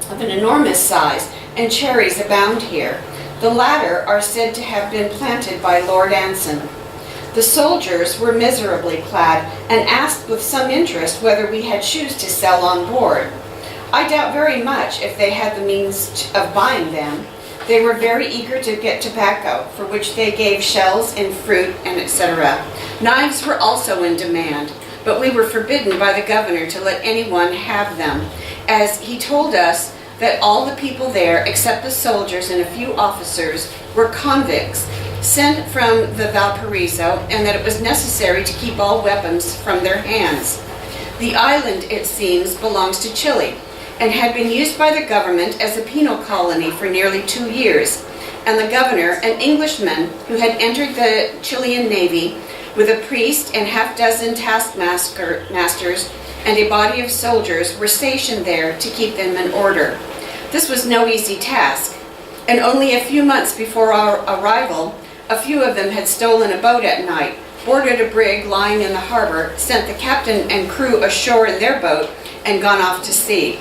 of an enormous size, and cherries abound here. The latter are said to have been planted by Lord Anson. The soldiers were miserably clad and asked with some interest whether we had shoes to sell on board. I doubt very much if they had the means of buying them. They were very eager to get tobacco, for which they gave shells and fruit and etc. Knives were also in demand, but we were forbidden by the governor to let anyone have them, as he told us that all the people there, except the soldiers and a few officers, were convicts sent from the Valparaiso, and that it was necessary to keep all weapons from their hands. The island, it seems, belongs to Chile, and had been used by the government as a penal colony for nearly 2 years, and the governor, an Englishman who had entered the Chilean Navy with a priest and half-dozen taskmasters and a body of soldiers, were stationed there to keep them in order. This was no easy task, and only a few months before our arrival, a few of them had stolen a boat at night, boarded a brig lying in the harbor, sent the captain and crew ashore in their boat, and gone off to sea.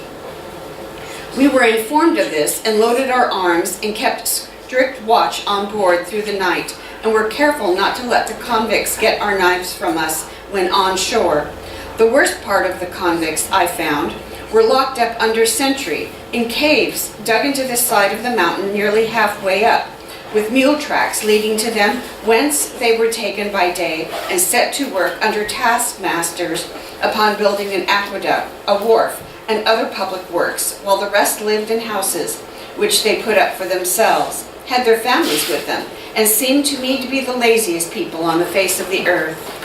We were informed of this and loaded our arms and kept strict watch on board through the night, and were careful not to let the convicts get our knives from us when on shore. The worst part of the convicts, I found, were locked up under sentry in caves dug into the side of the mountain nearly halfway up, with mule tracks leading to them, whence they were taken by day and set to work under taskmasters upon building an aqueduct, a wharf, and other public works, while the rest lived in houses, which they put up for themselves, had their families with them, and seemed to me to be the laziest people on the face of the earth.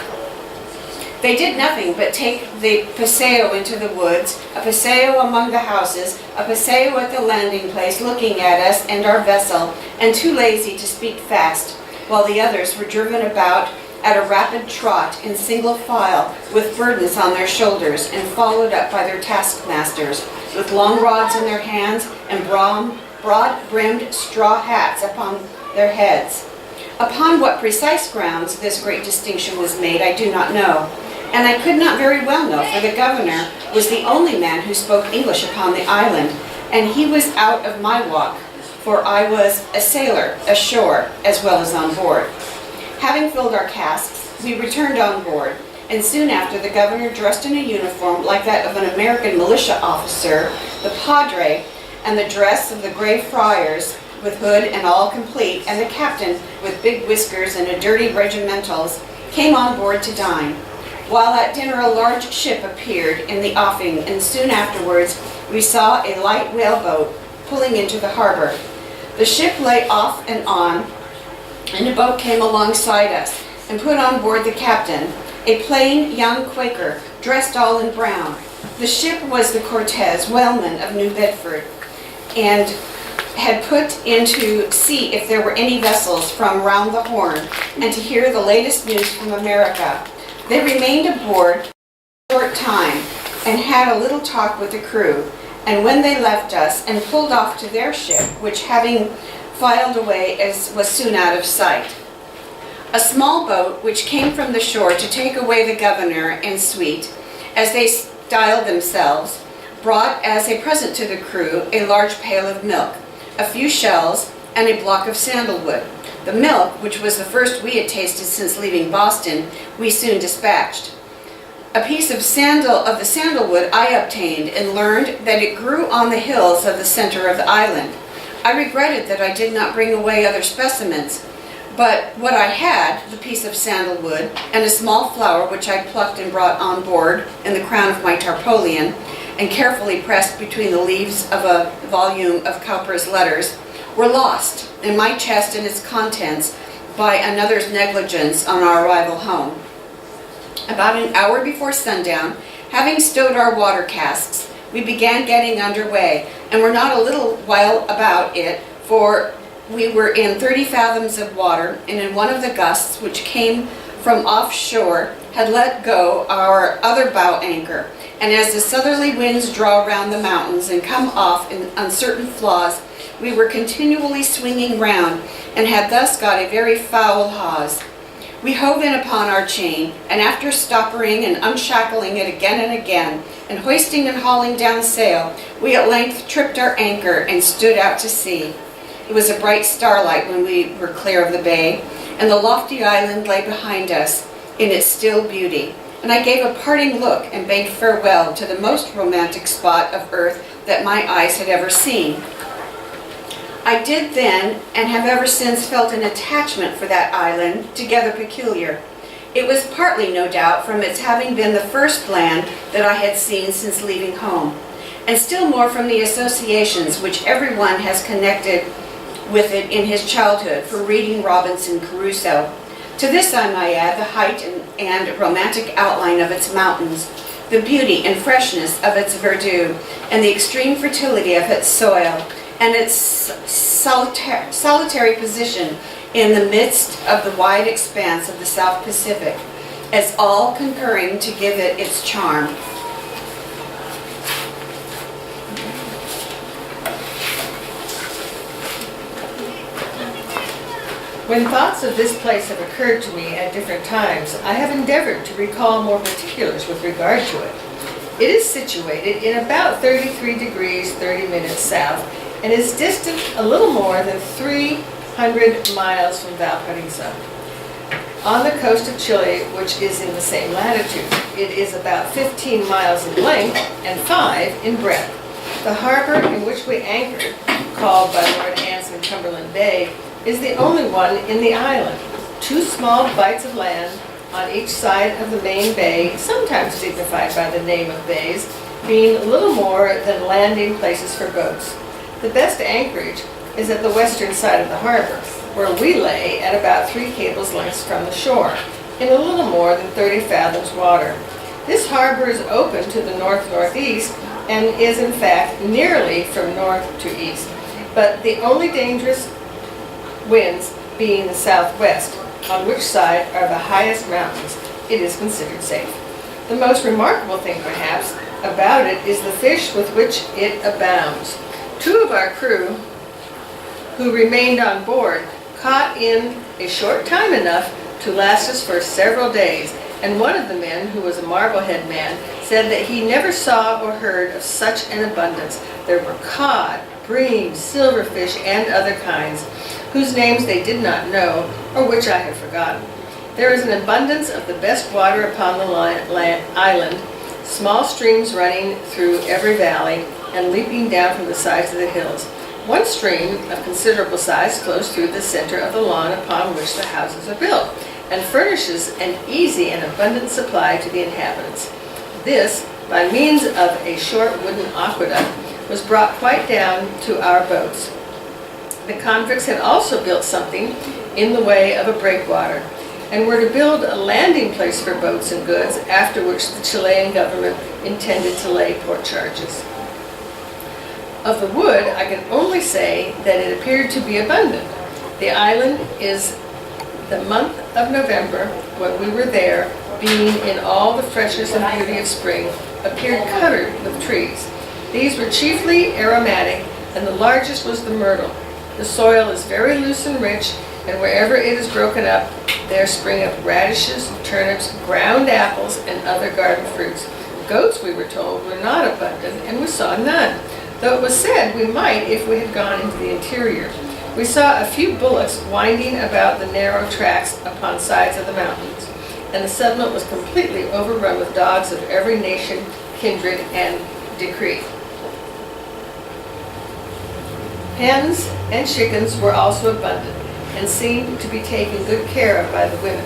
They did nothing but take the paseo into the woods, a paseo among the houses, a paseo at the landing place looking at us and our vessel, and too lazy to speak fast, while the others were driven about at a rapid trot in single file with burdens on their shoulders and followed up by their taskmasters with long rods in their hands and broad-brimmed straw hats upon their heads. Upon what precise grounds this great distinction was made, I do not know, and I could not very well know, for the governor was the only man who spoke English upon the island, and he was out of my walk, for I was a sailor ashore as well as on board. Having filled our casks, we returned on board, and soon after the governor, dressed in a uniform like that of an American militia officer, the padre, and the dress of the Grey Friars, with hood and all complete, and the captain, with big whiskers and a dirty regimentals, came on board to dine. While at dinner a large ship appeared in the offing, and soon afterwards we saw a light whaleboat pulling into the harbor. The ship lay off and on, and a boat came alongside us and put on board the captain, a plain young Quaker, dressed all in brown. The ship was the Cortez, whaleman of New Bedford, and had put into sea if there were any vessels from round the Horn, and to hear the latest news from America. They remained aboard a short time and had a little talk with the crew, and when they left us and pulled off to their ship, which having filed away was soon out of sight. A small boat which came from the shore to take away the governor and suite, as they styled themselves, brought as a present to the crew a large pail of milk, a few shells, and a block of sandalwood. The milk, which was the first we had tasted since leaving Boston, we soon dispatched. A piece of the sandalwood I obtained and learned that it grew on the hills of the center of the island. I regretted that I did not bring away other specimens, but what I had, the piece of sandalwood and a small flower which I plucked and brought on board in the crown of my tarpaulin and carefully pressed between the leaves of a volume of Cowper's letters, were lost in my chest and its contents by another's negligence on our arrival home. About an hour before sundown, having stowed our water casks, we began getting under way, and were not a little while about it, for we were in 30 fathoms of water, and in one of the gusts, which came from offshore, had let go our other bow anchor. And as the southerly winds draw around the mountains and come off in uncertain flaws, we were continually swinging round, and had thus got a very foul hawse. We hove in upon our chain, and after stoppering and unshackling it again and again, and hoisting and hauling down sail, we at length tripped our anchor and stood out to sea. It was a bright starlight when we were clear of the bay, and the lofty island lay behind us in its still beauty. And I gave a parting look and bade farewell to the most romantic spot of earth that my eyes had ever seen. I did then, and have ever since felt an attachment for that island, together peculiar. It was partly, no doubt, from its having been the first land that I had seen since leaving home, and still more from the associations which everyone has connected with it in his childhood for reading Robinson Crusoe. To this I might add the height and romantic outline of its mountains, the beauty and freshness of its verdure, and the extreme fertility of its soil, and its solitary position in the midst of the wide expanse of the South Pacific, as all concurring to give it its charm. When thoughts of this place have occurred to me at different times, I have endeavored to recall more particulars with regard to it. It is situated in about 33 degrees 30 minutes south, and is distant a little more than 300 miles from Valparaiso, on the coast of Chile, which is in the same latitude. It is about 15 miles in length and 5 in breadth. The harbor in which we anchored, called by Lord Anson Cumberland Bay, is the only one in the island. 2 small bights of land on each side of the main bay, sometimes dignified by the name of bays, being little more than landing places for boats. The best anchorage is at the western side of the harbor, where we lay at about 3 cables' lengths from the shore, in a little more than 30 fathoms water. This harbor is open to the north-northeast, and is in fact nearly from north to east, but the only dangerous winds being the southwest, on which side are the highest mountains, it is considered safe. The most remarkable thing, perhaps, about it is the fish with which it abounds. 2 of our crew, who remained on board, caught in a short time enough to last us for several days, and one of the men, who was a Marblehead man, said that he never saw or heard of such an abundance. There were cod, bream, silverfish, and other kinds, whose names they did not know, or which I have forgotten. There is an abundance of the best water upon the island, small streams running through every valley, and leaping down from the sides of the hills. One stream of considerable size flows through the center of the lawn upon which the houses are built, and furnishes an easy and abundant supply to the inhabitants. This, by means of a short wooden aqueduct, was brought quite down to our boats. The convicts had also built something in the way of a breakwater, and were to build a landing place for boats and goods, after which the Chilean government intended to lay port charges. Of the wood, I can only say that it appeared to be abundant. The island is the month of November, when we were there, being in all the freshness and beauty of spring, appeared covered with trees. These were chiefly aromatic, and the largest was the myrtle. The soil is very loose and rich, and wherever it is broken up, there spring up radishes, turnips, ground apples, and other garden fruits. Goats, we were told, were not abundant, and we saw none, though it was said we might if we had gone into the interior. We saw a few bullocks winding about the narrow tracks upon sides of the mountains, and the settlement was completely overrun with dogs of every nation, kindred, and decree. Hens and chickens were also abundant, and seemed to be taken good care of by the women.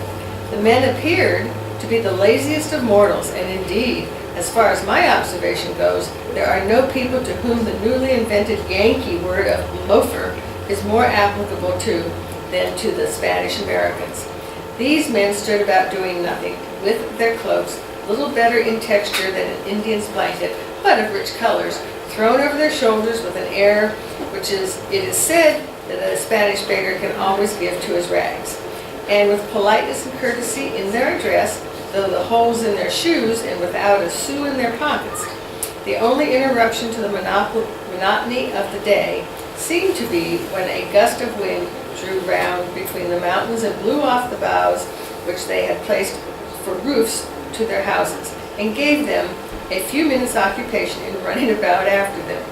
The men appeared to be the laziest of mortals, and indeed, as far as my observation goes, there are no people to whom the newly invented Yankee word of loafer is more applicable to than to the Spanish Americans. These men stood about doing nothing, with their cloaks, little better in texture than an Indian's blanket, but of rich colors, thrown over their shoulders with an air which is, it is said, that a Spanish beggar can always give to his rags. And with politeness and courtesy in their address, though the holes in their shoes and without a sou in their pockets, the only interruption to the monotony of the day seemed to be when a gust of wind drew round between the mountains and blew off the boughs which they had placed for roofs to their houses, and gave them a few minutes' occupation in running about after them.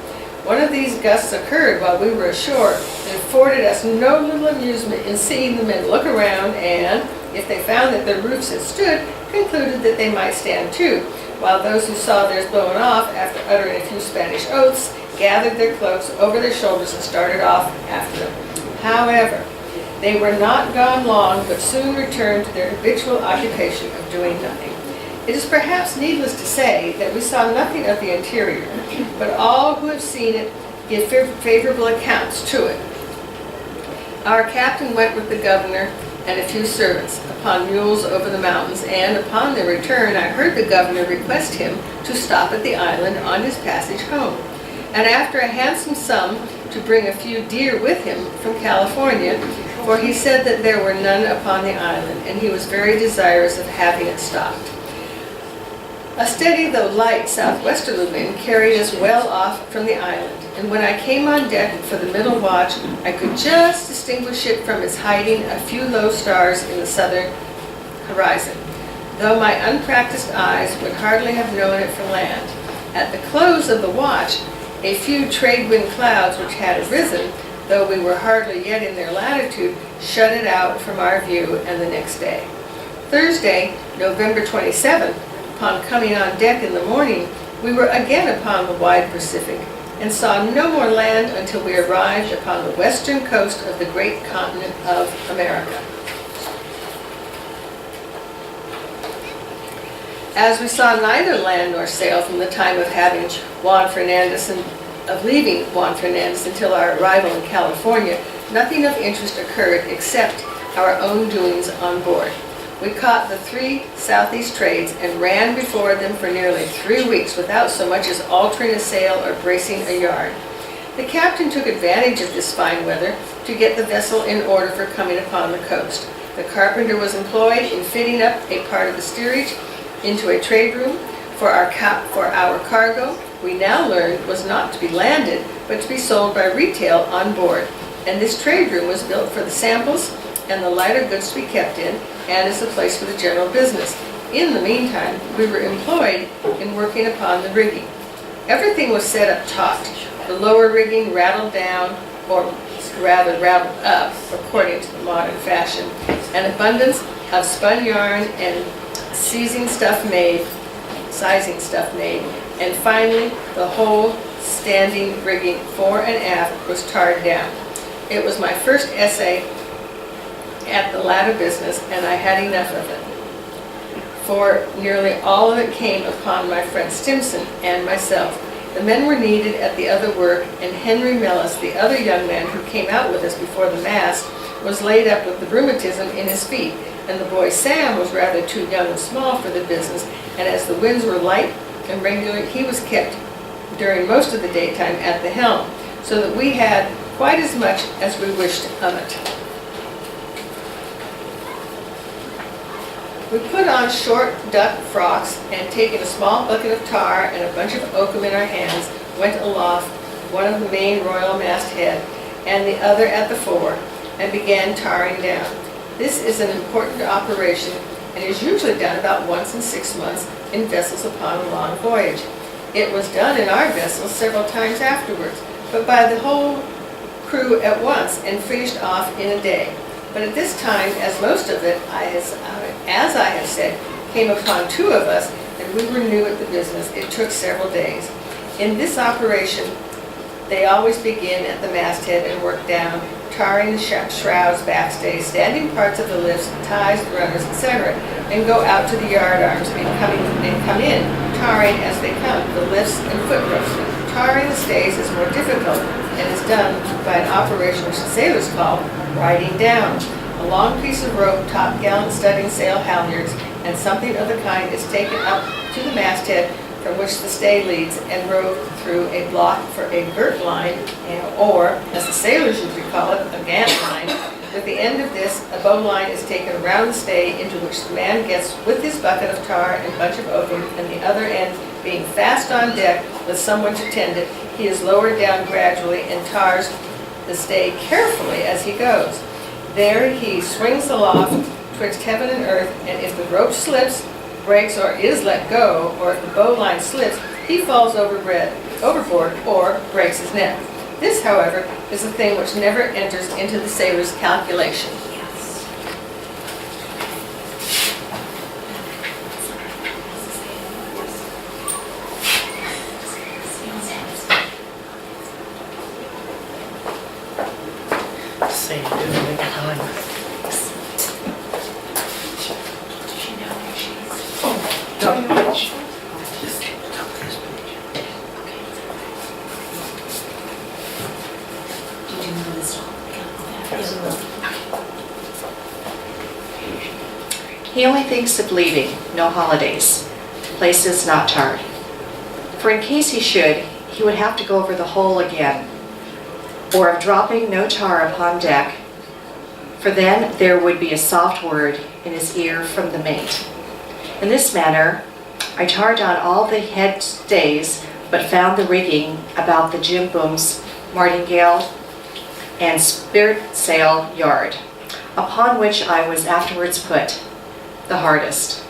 One of these gusts occurred while we were ashore and afforded us no little amusement in seeing the men look around and, if they found that their roofs had stood, concluded that they might stand too, while those who saw theirs blown off after uttering a few Spanish oaths gathered their cloaks over their shoulders and started off after them. However, they were not gone long, but soon returned to their habitual occupation of doing nothing. It is perhaps needless to say that we saw nothing of the interior, but all who have seen it give favorable accounts to it. Our captain went with the governor and a few servants upon mules over the mountains, and upon their return I heard the governor request him to stop at the island on his passage home, and after a handsome sum to bring a few deer with him from California, for he said that there were none upon the island, and he was very desirous of having it stocked. A steady though light southwesterly wind carried us well off from the island, and when I came on deck for the middle watch, I could just distinguish it from its hiding a few low stars in the southern horizon, though my unpracticed eyes would hardly have known it from land. At the close of the watch, a few trade wind clouds which had arisen, though we were hardly yet in their latitude, shut it out from our view, and the next day, Thursday, November 27th, upon coming on deck in the morning, we were again upon the wide Pacific, and saw no more land until we arrived upon the western coast of the great continent of America. As we saw neither land nor sail from the time of having Juan Fernandez and of leaving Juan Fernandez until our arrival in California, nothing of interest occurred except our own doings on board. We caught the 3 southeast trades and ran before them for nearly 3 weeks without so much as altering a sail or bracing a yard. The captain took advantage of this fine weather to get the vessel in order for coming upon the coast. The carpenter was employed in fitting up a part of the steerage into a trade room for our cargo. We now learned was not to be landed, but to be sold by retail on board, and this trade room was built for the samples and the lighter goods to be kept in, and as a place for the general business. In the meantime, we were employed in working upon the rigging. Everything was set up taut. The lower rigging rattled down, or rather rattled up, according to the modern fashion. An abundance of spun yarn and sizing stuff made, and finally the whole standing rigging fore and aft was tarred down. It was my first essay at the latter business, and I had enough of it, for nearly all of it came upon my friend Stimson and myself. The men were needed at the other work, and Henry Mellis, the other young man who came out with us before the mast, was laid up with the rheumatism in his feet, and the boy Sam was rather too young and small for the business, and as the winds were light and regular, he was kept during most of the daytime at the helm, so that we had quite as much as we wished of it. We put on short duck frocks, and taking a small bucket of tar and a bunch of oakum in our hands, went aloft, one of the main royal masthead and the other at the fore, and began tarring down. This is an important operation, and is usually done about once in 6 months in vessels upon a long voyage. It was done in our vessels several times afterwards, but by the whole crew at once, and finished off in a day. But at this time, as most of it, as I have said, came upon 2 of us, and we were new at the business, it took several days. In this operation, they always begin at the masthead and work down, tarring the shrouds, backstays, standing parts of the lifts, ties, runners, etc., and go out to the yard arms and come in, tarring as they come, the lifts and foot ropes. Tarring the stays is more difficult, and is done by an operation which the sailors call riding down. A long piece of rope, top gallant studding sail halyards, and something of the kind is taken up to the masthead from which the stay leads and rove through a block for a girt line, or, as the sailors usually call it, a gant line. With the end of this, a bow line is taken around the stay, into which the man gets with his bucket of tar and bunch of oakum, and the other end being fast on deck with someone to tend it, he is lowered down gradually and tars the stay carefully as he goes. There he swings aloft twixt heaven and earth, and if the rope slips, breaks, or is let go, or if the bow line slips, he falls overboard or breaks his neck. This, however, is a thing which never enters into the sailor's calculation. Same, every time. He only thinks of leaving, no holidays, places not tarred. For in case he should, he would have to go over the whole again, or of dropping no tar upon deck, for then there would be a soft word in his ear from the mate. In this manner, I tarred down all the head stays, but found the rigging about the jib booms, martingale, and spritsail yard, upon which I was afterwards put, the hardest.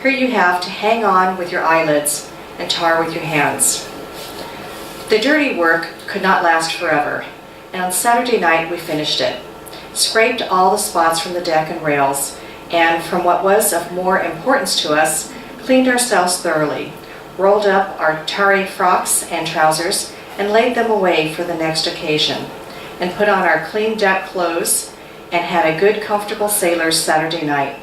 Here you have to hang on with your eyelids and tar with your hands. The dirty work could not last forever, and on Saturday night we finished it, scraped all the spots from the deck and rails, and from what was of more importance to us, cleaned ourselves thoroughly, rolled up our tarry frocks and trousers, and laid them away for the next occasion, and put on our clean deck clothes, and had a good comfortable sailor's Saturday night.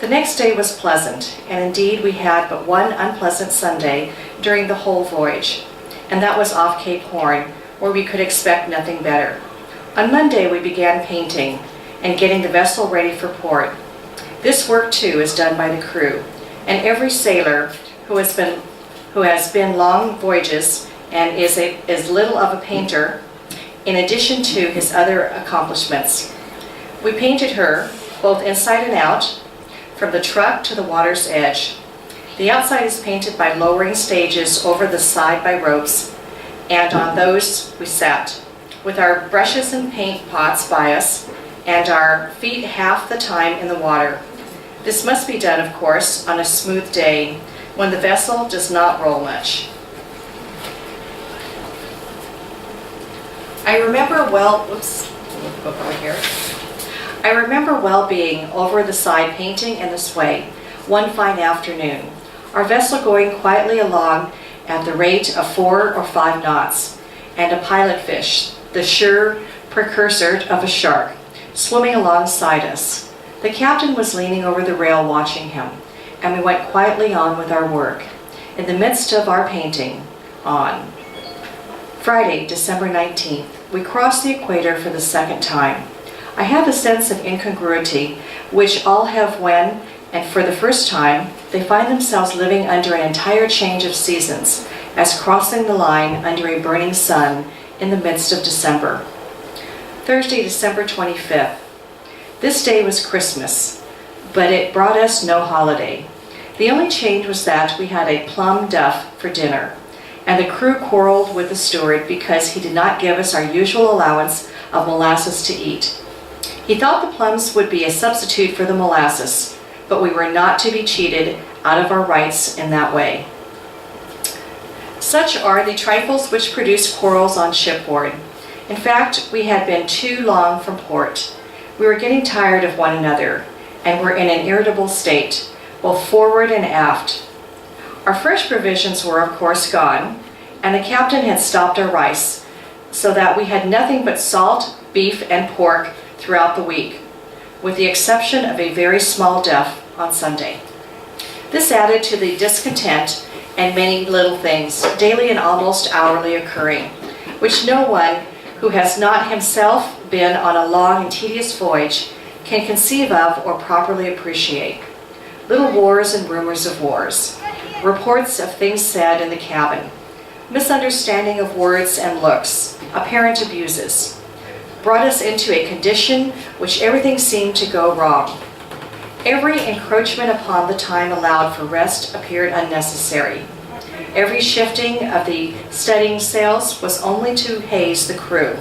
The next day was pleasant, and indeed we had but one unpleasant Sunday during the whole voyage, and that was off Cape Horn, where we could expect nothing better. On Monday we began painting and getting the vessel ready for port. This work too is done by the crew, and every sailor who has been long voyages and is as little of a painter, in addition to his other accomplishments. We painted her, both inside and out, from the truck to the water's edge. The outside is painted by lowering stages over the side by ropes, and on those we sat, with our brushes and paint pots by us, and our feet half the time in the water. This must be done, of course, on a smooth day, when the vessel does not roll much. I remember well being over the side painting in this way, one fine afternoon, our vessel going quietly along at the rate of 4 or 5 knots, and a pilot fish, the sure precursor of a shark, swimming alongside us. The captain was leaning over the rail watching him, and we went quietly on with our work, in the midst of our painting, on. Friday, December 19th, we crossed the equator for the second time. I have a sense of incongruity, which all have when, and for the first time, they find themselves living under an entire change of seasons, as crossing the line under a burning sun in the midst of December. Thursday, December 25th. This day was Christmas, but it brought us no holiday. The only change was that we had a plum duff for dinner, and the crew quarreled with the steward because he did not give us our usual allowance of molasses to eat. He thought the plums would be a substitute for the molasses, but we were not to be cheated out of our rights in that way. Such are the trifles which produce quarrels on shipboard. In fact, we had been too long from port. We were getting tired of one another, and were in an irritable state, both forward and aft. Our fresh provisions were of course gone, and the captain had stopped our rice, so that we had nothing but salt, beef, and pork throughout the week, with the exception of a very small duff on Sunday. This added to the discontent and many little things, daily and almost hourly occurring, which no one who has not himself been on a long and tedious voyage can conceive of or properly appreciate. Little wars and rumors of wars. reports of things said in the cabin, misunderstanding of words and looks, apparent abuses, brought us into a condition which everything seemed to go wrong. Every encroachment upon the time allowed for rest appeared unnecessary. Every shifting of the studying sails was only to haze the crew.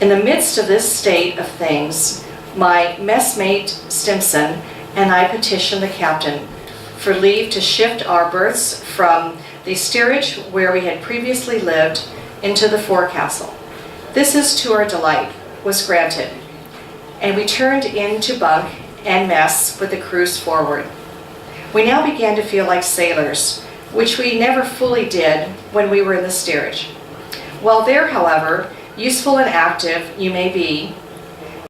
In the midst of this state of things, my messmate Stimson and I petitioned the captain for leave to shift our berths from the steerage where we had previously lived into the forecastle. This is to our delight, was granted, and we turned in to bunk and mess with the crews forward. We now began to feel like sailors, which we never fully did when we were in the steerage. While there, however, useful and active you may be,